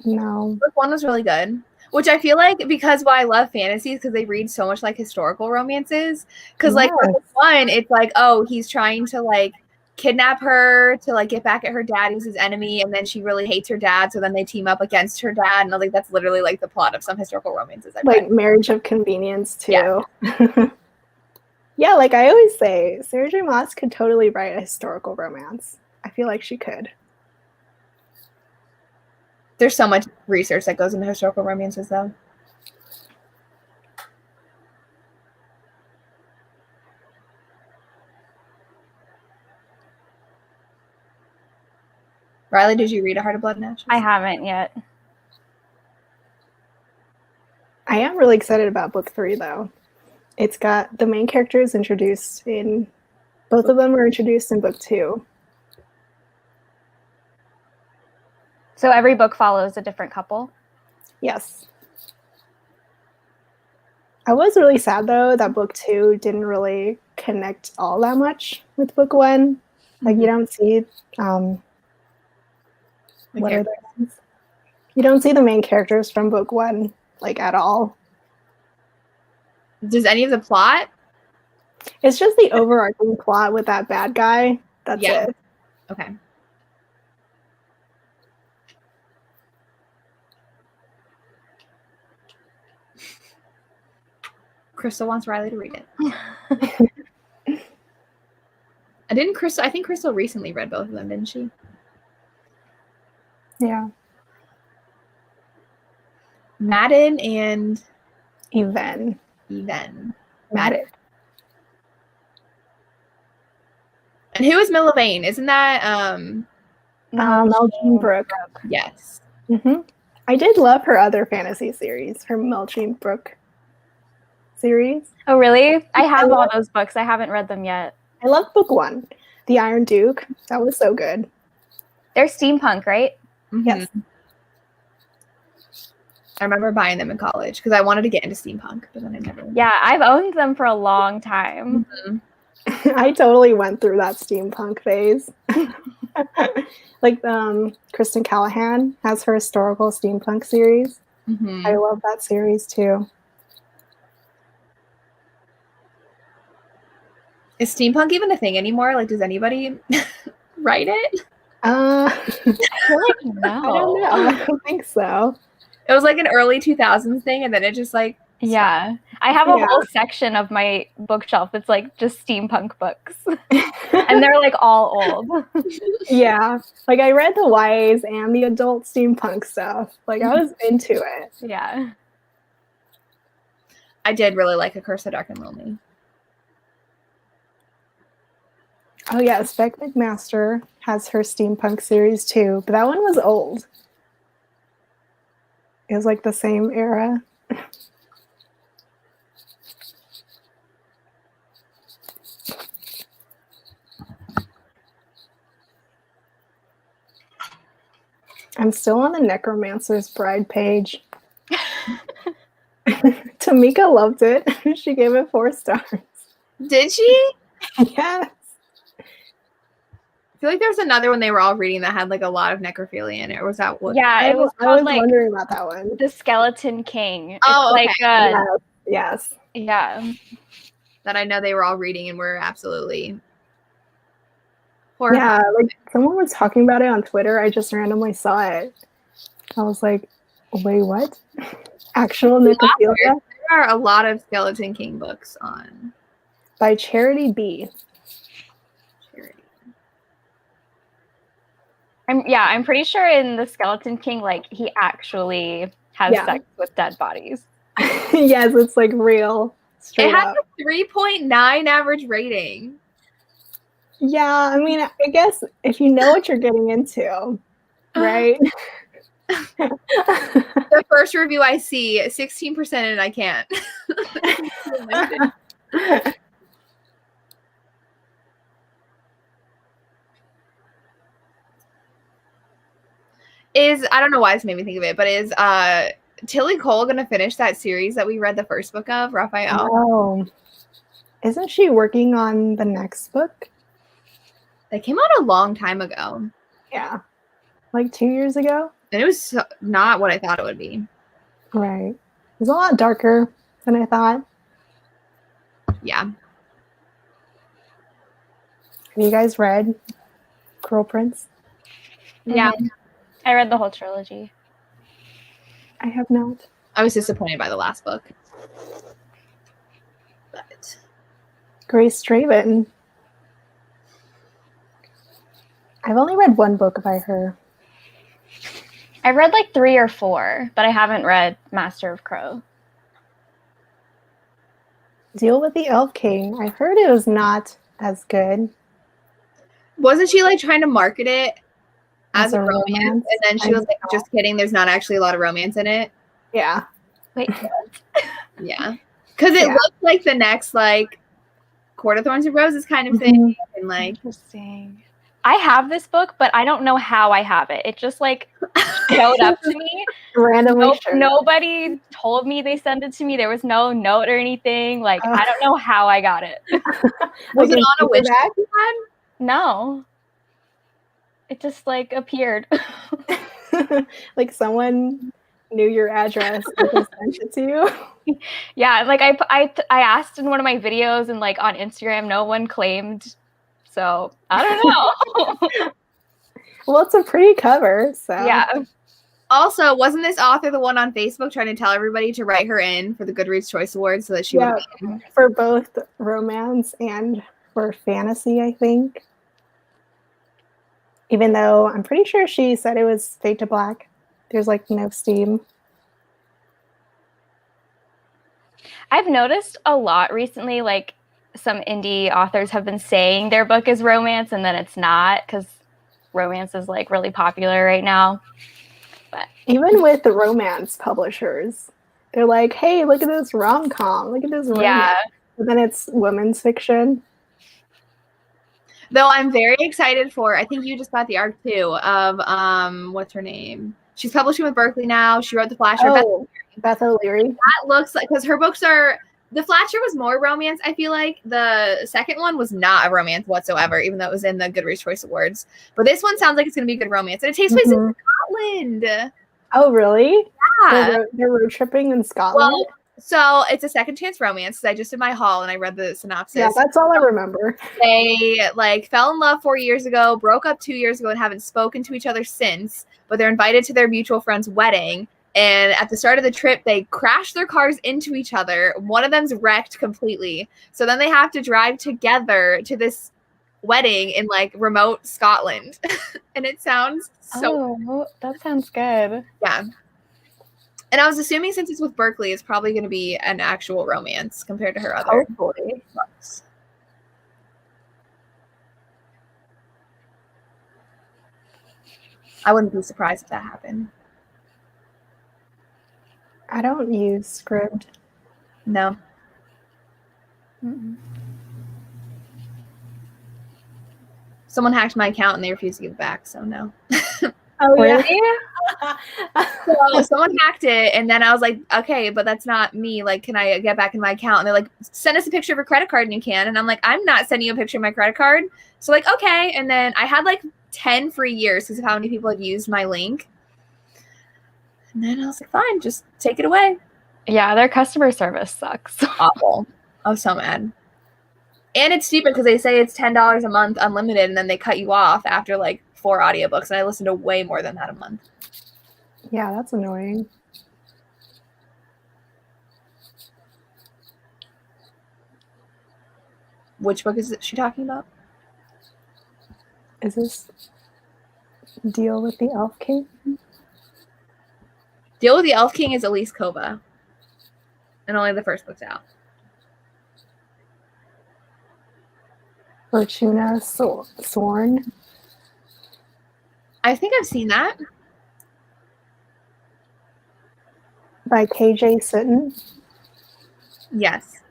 No. Book 1 was really good. Which I feel like because why I love fantasies because they read so much like historical romances. Because like for book 1, it's like, oh, he's trying to like kidnap her to like get back at her dad who's his enemy, and then she really hates her dad, so then they team up against her dad. And I think that's literally like the plot of some historical romances I've read. Marriage of Convenience too. Yeah. Yeah, like I always say, Sarah J. Maas could totally write a historical romance. I feel like she could. There's so much research that goes into historical romances, though. Riley, did you read A Heart of Blood and Ashes? I haven't yet. I am really excited about book 3, though. It's got the main characters introduced in... Both of them were introduced in book 2. So every book follows a different couple? Yes. I was really sad, though, that book 2 didn't really connect all that much with book 1. Like, you don't see... what are their names? You don't see the main characters from book 1, like, at all. Does any of the plot? It's just the overarching plot with that bad guy. That's it. Okay. Crystal wants Riley to read it. I think Crystal recently read both of them, didn't she? Yeah. Madden and Even. Madden. And who is Millavane? Isn't that Mel Jean Brooke? Yes. I did love her other fantasy series, her Mel Jean Brooke series. Oh, really? I have all those books. I haven't read them yet. I love book 1, The Iron Duke. That was so good. They're steampunk, right? Yes. I remember buying them in college because I wanted to get into steampunk, but then I never. Yeah, I've owned them for a long time. I totally went through that steampunk phase. Like Kristen Callahan has her historical steampunk series. I love that series too. Is steampunk even a thing anymore? Like, does anybody write it? I feel like no. I don't know. I don't think so. It was like an early 2000s thing, and then it just like yeah. I have a whole section of my bookshelf that's like just steampunk books, and they're like all old. Yeah, like I read the YAs and the adult steampunk stuff. Like I was into it. Yeah. I did really like A Curse of Dark and Lonely. Oh yeah, Spec McMaster has her steampunk series too, but that one was old. It was like the same era. I'm still on the Necromancer's Bride page. Tamika loved it. She gave it 4 stars. Did she? Yes. I feel like there was another one they were all reading that had like a lot of necrophilia in it. Or was that what? Yeah, it was I called was like wondering about that one. The Skeleton King. Oh, it's okay. like Yes. yeah. That I know they were all reading and were absolutely Horrifying. Yeah, like someone was talking about it on Twitter. I just randomly saw it. I was like, wait, what? Actual necrophilia? There are a lot of Skeleton King books on By Charity B. Charity. I'm pretty sure in the Skeleton King, like he actually has sex with dead bodies. Yes, it's like real. Straight It has up. a 3.9 average rating. Yeah, I mean, I guess if you know what you're getting into, right? The first review I see, 16% and I can't. I don't know why this made me think of it, but is Tilly Cole gonna finish that series that we read the first book of, Raphael? Oh. Isn't she working on the next book? That came out a long time ago. Yeah. Like 2 years ago? And it was not what I thought it would be. Right. It was a lot darker than I thought. Yeah. Have you guys read Cruel Prince? Yeah. I read the whole trilogy. I have not. I was disappointed by the last book. But Grace Draven. I've only read one book by her. I've read like 3 or 4, but I haven't read Master of Crow. Deal with the Elf King. I've heard it was not as good. wasn't she like trying to market it as a romance? And then she I was like, just kidding, there's not actually a lot of romance in it. Yeah. Wait. Yeah. Because it looked like the next like Court of Thorns and Roses kind of thing. And like Interesting. I have this book, but I don't know how I have it. It just like showed up to me. Randomly. Nobody told me they sent it to me. There was no note or anything. Like I don't know how I got it. Was it on a wish list you had? No. It just like appeared. Like someone knew your address and just sent it to you. Yeah, like I asked in one of my videos and like on Instagram, no one claimed. So I don't know. Well, it's a pretty cover, so yeah. Also, wasn't this author the one on Facebook trying to tell everybody to write her in for the Goodreads Choice Awards so that she would be for both romance and for fantasy, I think. Even though I'm pretty sure she said it was Fade to Black. There's like no steam. I've noticed a lot recently, like some indie authors have been saying their book is romance and then it's not because romance is like really popular right now. But even with the romance publishers, they're like, hey, look at this rom-com, look at this romance. Yeah. But then it's women's fiction. Though I'm very excited for, I think you just got the arc too of what's her name? She's publishing with Berkeley now. She wrote The Flasher. Oh, Beth O'Leary. That looks like, because her books are, The Flasher was more romance. I feel like the second one was not a romance whatsoever, even though it was in the Goodreads Choice Awards. But this one sounds like it's going to be a good romance. And it takes place in Scotland. Oh, really? Yeah. They're road tripping in Scotland? Well, so it's a second chance romance. I just did my haul and I read the synopsis. Yeah, that's all I remember. They like fell in love 4 years ago, broke up 2 years ago, and haven't spoken to each other since. But they're invited to their mutual friend's wedding. And at the start of the trip, they crash their cars into each other. One of them's wrecked completely. So then they have to drive together to this wedding in like remote Scotland. And it sounds so that sounds good. Yeah. And I was assuming since it's with Berkeley, it's probably going to be an actual romance compared to her other books. I wouldn't be surprised if that happened. I don't use Scribd. No. Mm-mm. Someone hacked my account and they refused to give it back, so no. Oh, Really? So someone hacked it, and then I was like, okay, but that's not me. Like, can I get back in my account? And they're like, send us a picture of your credit card and you can. And I'm like, I'm not sending you a picture of my credit card. So like, okay. And then I had like 10 free years because of how many people had used my link. And then I was like, fine, just take it away. Yeah, their customer service sucks. Awful. I was so mad. And it's stupid because they say it's $10 a month unlimited, and then they cut you off after like 4 audiobooks, and I listen to way more than that a month. Yeah, that's annoying. Which book is she talking about? Is this Deal with the Elf King? Deal with the Elf King is Elise Kova, and only the first book's out. Fortuna Sorn. I think I've seen that. By KJ Sutton. Yes.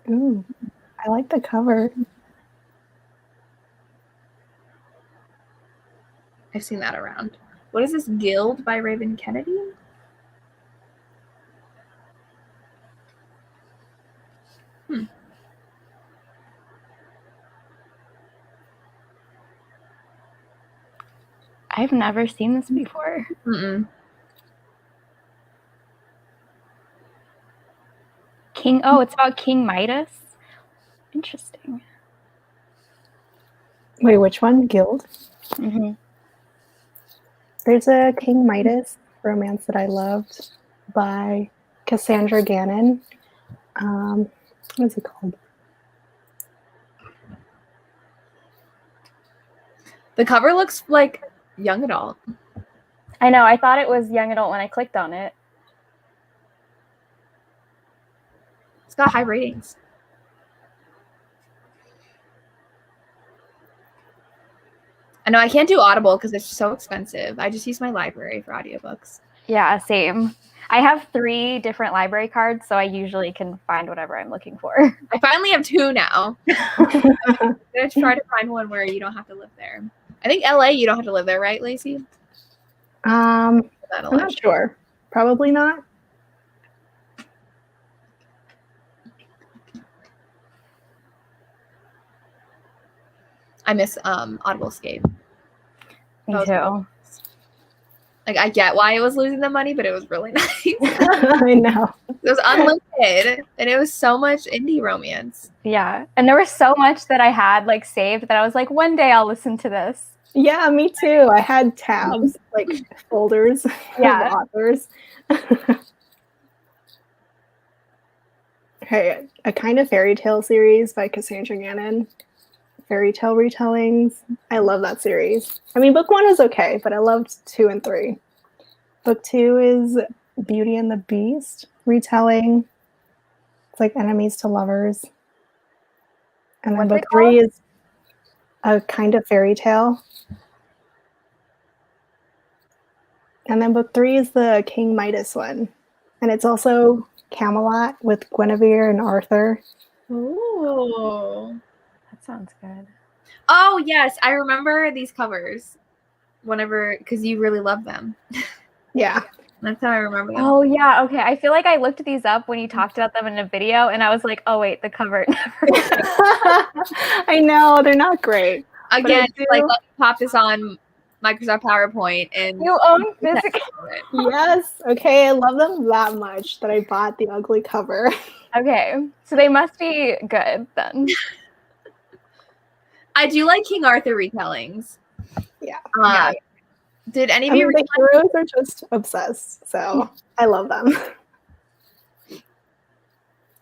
Ooh, I like the cover. I've seen that around. What is this? Guild by Raven Kennedy? I've never seen this before. It's about King Midas. Interesting. Wait, which one? Guild? Mm-hmm. There's a King Midas romance that I loved by Cassandra Gannon. What is it called? The cover looks like young adult. I know. I thought it was young adult when I clicked on it. It's got high ratings. I know I can't do Audible because it's so expensive. I just use my library for audiobooks. Yeah, same. I have 3 different library cards, so I usually can find whatever I'm looking for. I finally have 2 now. I'm gonna try to find one where you don't have to live there. I think LA, you don't have to live there, right, Lacey? I'm not sure. Probably not. I miss Audible Escape. Me too. Like, I get why it was losing the money, but it was really nice. I know. It was unlimited, and it was so much indie romance. Yeah, and there was so much that I had like saved that I was like, one day I'll listen to this. Yeah, me too. I had tabs, like folders of authors. Hey, a kind of fairy tale series by Cassandra Gannon. Fairy tale retellings. I love that series. I mean, book 1 is okay, but I loved 2 and 3. Book 2 is Beauty and the Beast retelling. It's like enemies to lovers. And then book 3 is a kind of fairy tale. And then book 3 is the King Midas one. And it's also Camelot with Guinevere and Arthur. Ooh. That sounds good. Oh, yes. I remember these covers whenever, because you really love them. Yeah. That's how I remember them. Oh, yeah. Okay. I feel like I looked these up when you talked about them in a video, and I was like, oh, wait, the cover. I know. They're not great. Again, like, let me pop this on Microsoft PowerPoint. And you own physical. Yes. Okay. I love them that much that I bought the ugly cover. Okay. So they must be good then. I do like King Arthur retellings. Yeah. Did any of you the heroes are just obsessed, so I love them.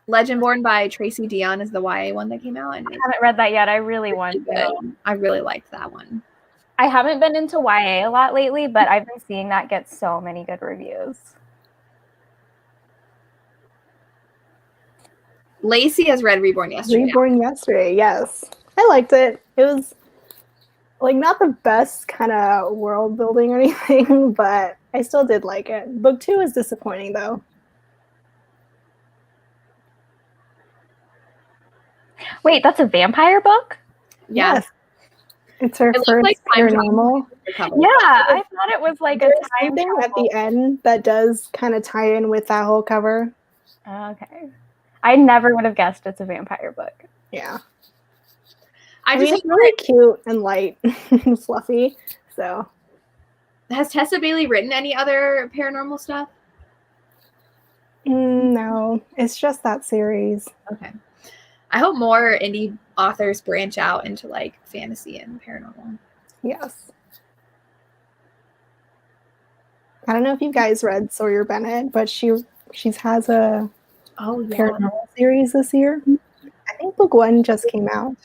Legendborn by Tracy Dion is the YA one that came out. And I haven't read that yet. I really want to. I really liked that one. I haven't been into YA a lot lately, but I've been seeing that get so many good reviews. Lacey has read Reborn yesterday. Reborn yesterday, yes. I liked it. It was like not the best kind of world building or anything, but I still did like it. Book 2 is disappointing though. Wait, that's a vampire book? Yeah. Yes. It's her first like paranormal. Yeah, I thought it was like a time thing at the end that does kind of tie in with that whole cover. Okay. I never would have guessed it's a vampire book. Yeah. I mean, it's really cute and light and fluffy. So, has Tessa Bailey written any other paranormal stuff? No, it's just that series. Okay. I hope more indie authors branch out into like fantasy and paranormal. Yes. I don't know if you guys read Sawyer Bennett, but she has a paranormal series this year. I think book 1 just came out.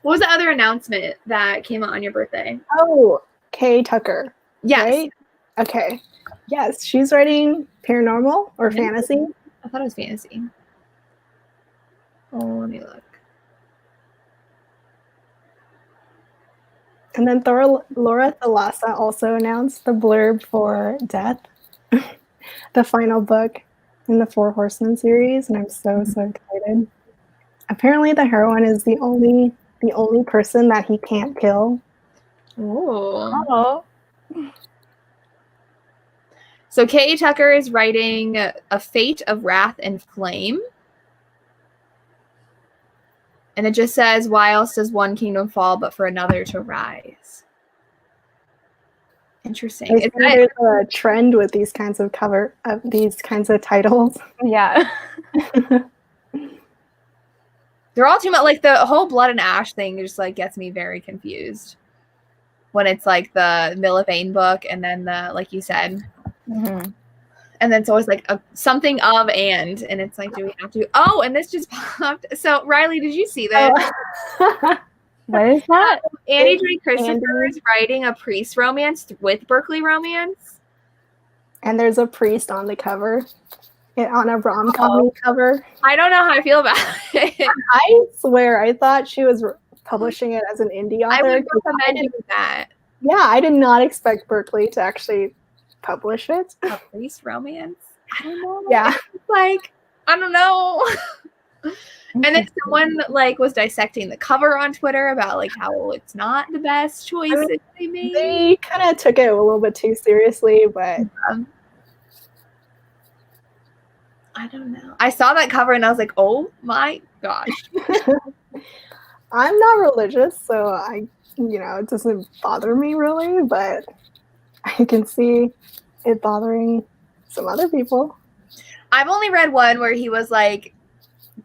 What was the other announcement that came out on your birthday? Oh, Kay Tucker. Yes. Right? Okay. Yes, she's writing paranormal or fantasy. I thought it was fantasy. Oh, let me look. And then Laura Thalassa also announced the blurb for Death, the final book in the Four Horsemen series, and I'm so excited. Apparently, the heroine is the only person that he can't kill. Oh. So Kay Tucker is writing A Fate of Wrath and Flame. And it just says, why else does one kingdom fall but for another to rise? Interesting. There's a trend with these kinds of these kinds of titles. Yeah. They're all too much. Like the whole Blood and Ash thing just like gets me very confused. When it's like the Milivane book and then the, like you said. Mm-hmm. And then it's always like something of and it's like, do we have to? Oh, and this just popped. So Riley, did you see this? What is that? Andy J. Christopher is writing a priest romance with Berkeley Romance. And there's a priest on the cover, on a rom-com cover. I don't know how I feel about it. I swear, I thought she was publishing it as an indie author. I would recommend you that. Yeah, I did not expect Berkeley to actually publish it. A priest romance? I don't know. Yeah. It's like, I don't know. And then someone like was dissecting the cover on Twitter about like how it's not the best choice they made. They kind of took it a little bit too seriously, but I don't know. I saw that cover and I was like, oh my gosh. I'm not religious, so it doesn't bother me really, but I can see it bothering some other people. I've only read one where he was like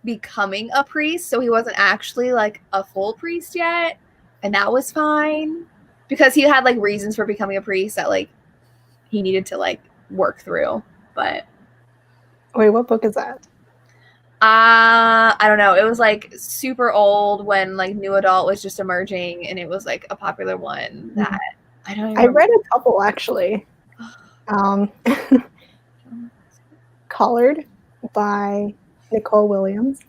becoming a priest, so he wasn't actually like a full priest yet, and that was fine because he had like reasons for becoming a priest that like he needed to like work through. But wait, what book is that? I don't know. It was like super old when like New Adult was just emerging, and it was like a popular one that I don't. I read a couple actually. Collared by Nicole Williams.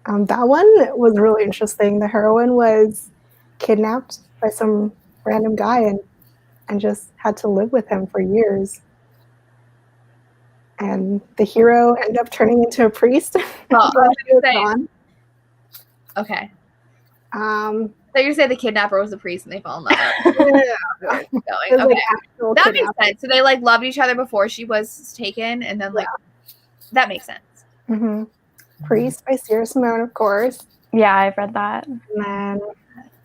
That one was really interesting. The heroine was kidnapped by some random guy and just had to live with him for years. And the hero ended up turning into a priest. Okay. So you say the kidnapper was the priest and they fall in love. Okay. That makes sense. So they like loved each other before she was taken, and then like that makes sense. Mm-hmm. Priest by Sierra Simone, of course. Yeah, I've read that. And then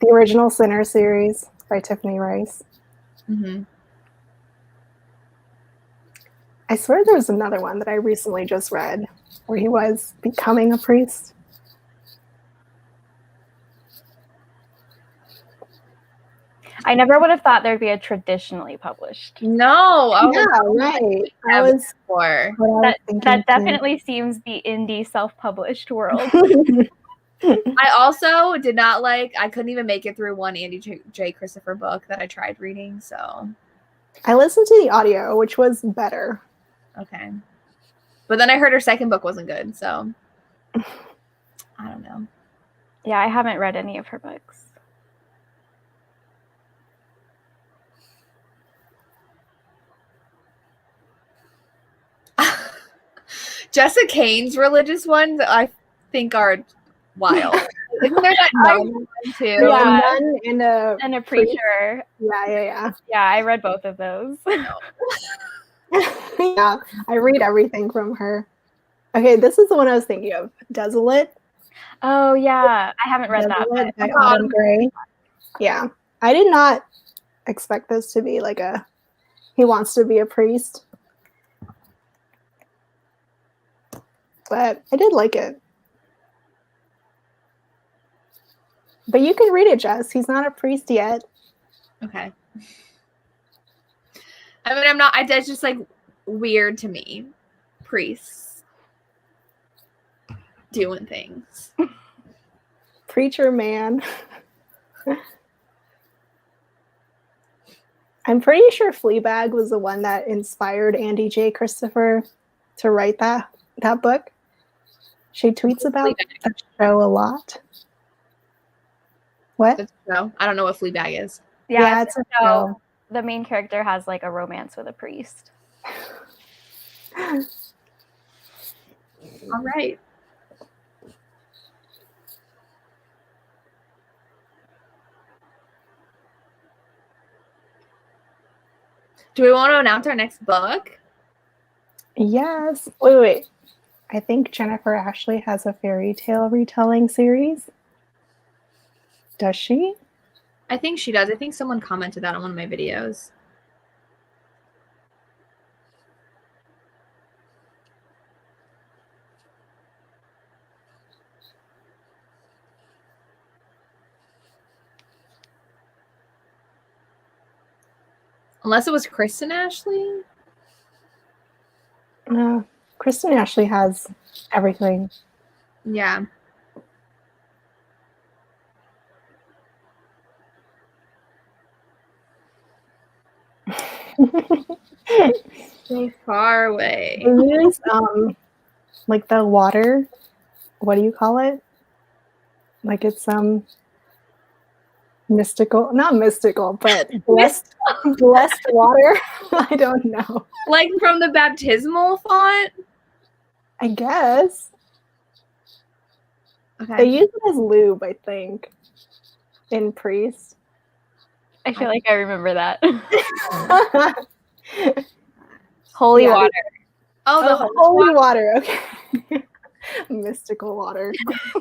the original Sinner series by Tiffany Rice. Mm-hmm. I swear there was another one that I recently just read where he was becoming a priest. I never would have thought there'd be a traditionally published. No. Right. That definitely seems the indie self-published world. I also did not like, I couldn't even make it through one Andy J. Christopher book that I tried reading, so. I listened to the audio, which was better. Okay. But then I heard her second book wasn't good, so. I don't know. Yeah, I haven't read any of her books. Jessica Kane's religious ones, I think, are wild. Isn't there that nun one too? Yeah, a nun and a preacher. Yeah. Yeah, I read both of those. Yeah, I read everything from her. Okay, this is the one I was thinking of. Desolate. Oh yeah, I haven't read Desolate by Autumn Gray. Yeah, I did not expect this to be like he wants to be a priest. But I did like it. But you can read it, Jess. He's not a priest yet. Okay. I mean, I'm not. It's just like weird to me. Priests doing things. Preacher man. I'm pretty sure Fleabag was the one that inspired Andy J. Christopher to write that book. She tweets about the show a lot. What? No, I don't know what Fleabag is. Yeah, it's a show. The main character has like a romance with a priest. All right. Do we want to announce our next book? Yes. Wait. I think Jennifer Ashley has a fairy tale retelling series. Does she? I think she does. I think someone commented that on one of my videos. Unless it was Kristen Ashley. No. Kristen Ashley has everything. Yeah. So far away. It is like the water. What do you call it? Like it's mystical, not mystical, but blessed water. I don't know. Like from the baptismal font? I guess. Okay. They use it as lube, I think, in Priest. I feel like I remember that. Holy water. Oh, the holy water. Okay. Mystical water.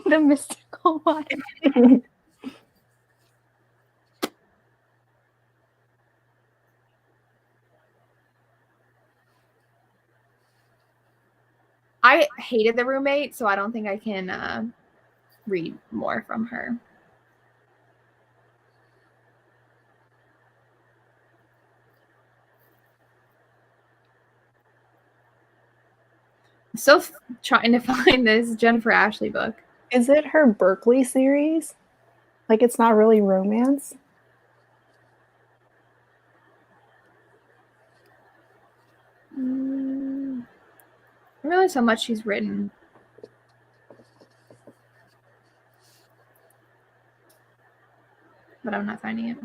The mystical water. I hated The Roommate, so I don't think I can read more from her. I'm still trying to find this Jennifer Ashley book. Is it her Berkeley series? Like it's not really romance? I realize how much she's written. But I'm not finding it.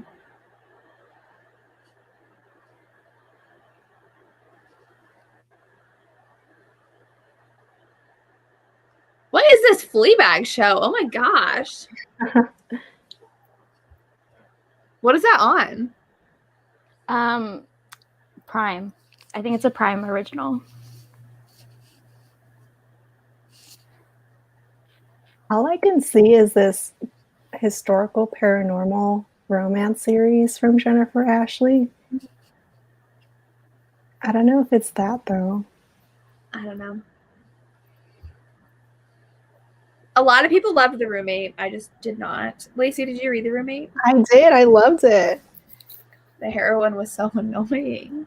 What is this Fleabag show? Oh my gosh. What is that on? Prime. I think it's a Prime original. All I can see is this historical paranormal romance series from Jennifer Ashley. I don't know if it's that though. I don't know. A lot of people loved The Roommate. I just did not. Lacey, did you read The Roommate? I did. I loved it. The heroine was so annoying.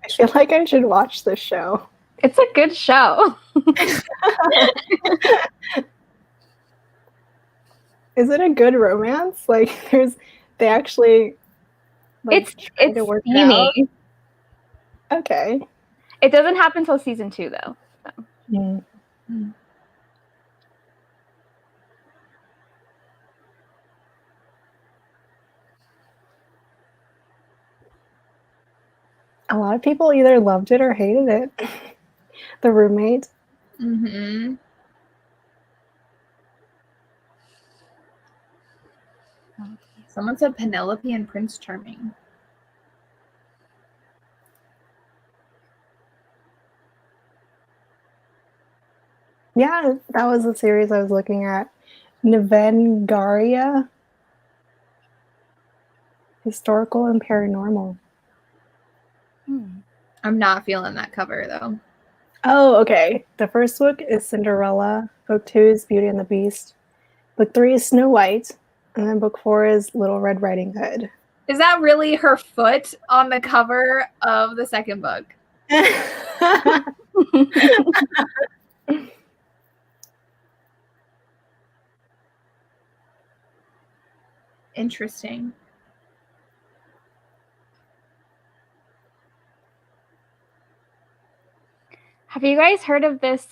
I feel like I should watch this show. It's a good show. Is it a good romance? Like they actually It's to steamy. Okay. It doesn't happen until season 2 though. So. Mm. A lot of people either loved it or hated it. The Roommate. Mm-hmm. Someone said Penelope and Prince Charming. Yeah, that was the series I was looking at. Nevengaria. Historical and paranormal. I'm not feeling that cover though. Oh, okay. The first book is Cinderella. Book 2 is Beauty and the Beast. Book 3 is Snow White. And then book 4 is Little Red Riding Hood. Is that really her foot on the cover of the second book? Interesting. Have you guys heard of this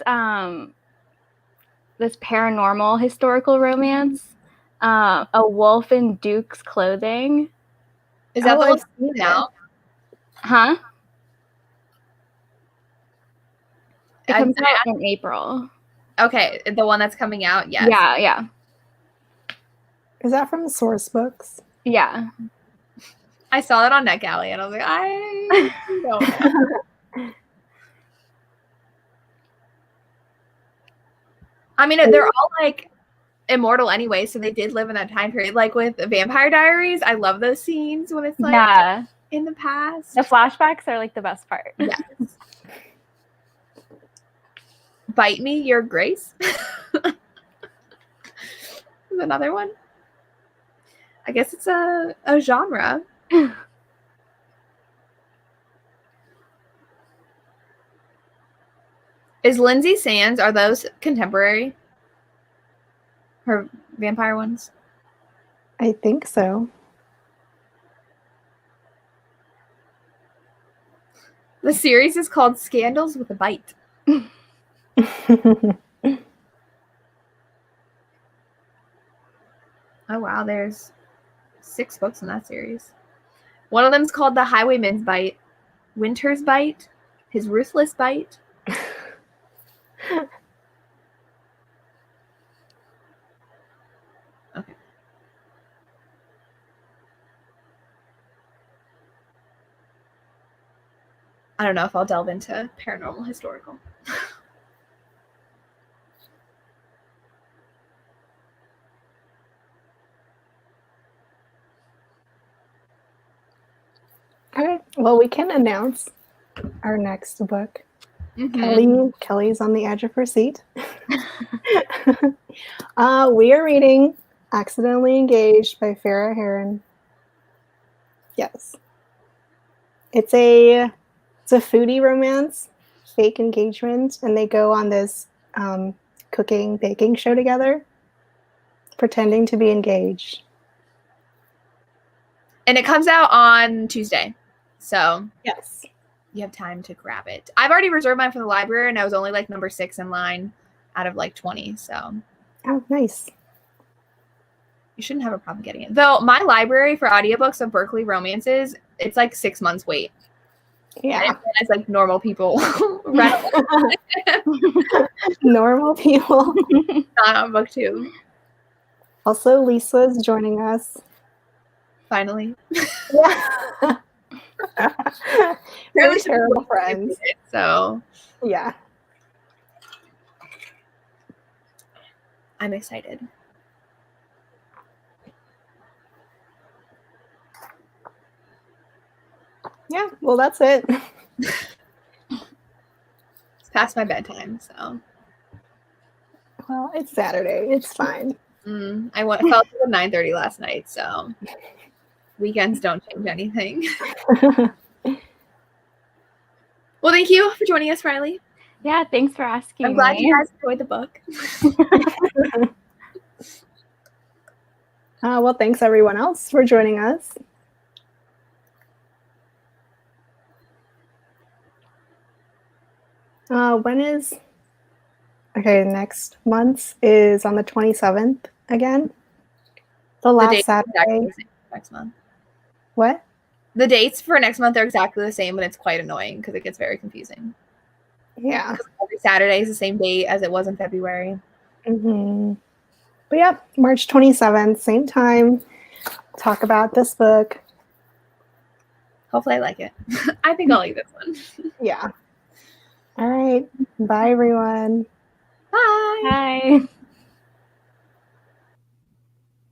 this paranormal historical romance? A Wolf in Duke's Clothing. Is that the I've one seen now? Huh? It comes I- out in April. Okay, the one that's coming out. Yes. Yeah. Is that from Source Books? Yeah. I saw that on NetGalley, and I was like, I don't know. I mean, they're all like immortal anyway, so they did live in that time period. Like with Vampire Diaries, I love those scenes when it's like in the past. The flashbacks are like the best part. Yes. Bite Me, Your Grace. There's another one. I guess it's a genre. Is Lindsay Sands, are those contemporary? Her vampire ones? I think so. The series is called Scandals with a Bite. Oh, wow. There's 6 books in that series. One of them's called The Highwayman's Bite, Winter's Bite, His Ruthless Bite. Okay. I don't know if I'll delve into paranormal historical. Okay. Well, we can announce our next book. Mm-hmm. Kelly's on the edge of her seat. We are reading Accidentally Engaged by Farrah Heron. Yes. It's a foodie romance, fake engagement, and they go on this cooking, baking show together, pretending to be engaged. And it comes out on Tuesday. So yes, you have time to grab it. I've already reserved mine from the library, and I was only like number 6 in line out of like 20. So oh, nice. You shouldn't have a problem getting it. Though my library for audiobooks of Berkeley romances, it's like 6 months wait. Yeah, it's like normal people. Normal people. Not on BookTube. Also, Lisa's joining us. Finally. Yeah. We're terrible friends. So yeah. I'm excited. Yeah, well, that's it. It's past my bedtime, so. Well, it's Saturday. It's fine. I fell asleep at 9:30 last night, so weekends don't change anything. Well, thank you for joining us, Riley. Yeah, thanks for asking. I'm glad you guys enjoyed the book. Well, thanks everyone else for joining us. When is... Okay, next month is on the 27th again. The last Saturday. Next month. What? The dates for next month are exactly the same, but it's quite annoying because it gets very confusing. Yeah. Every Saturday is the same date as it was in February. Mm-hmm. But yeah, March 27th, same time. Talk about this book. Hopefully I like it. I think I'll like this one. Yeah. All right. Bye, everyone. Bye. Bye.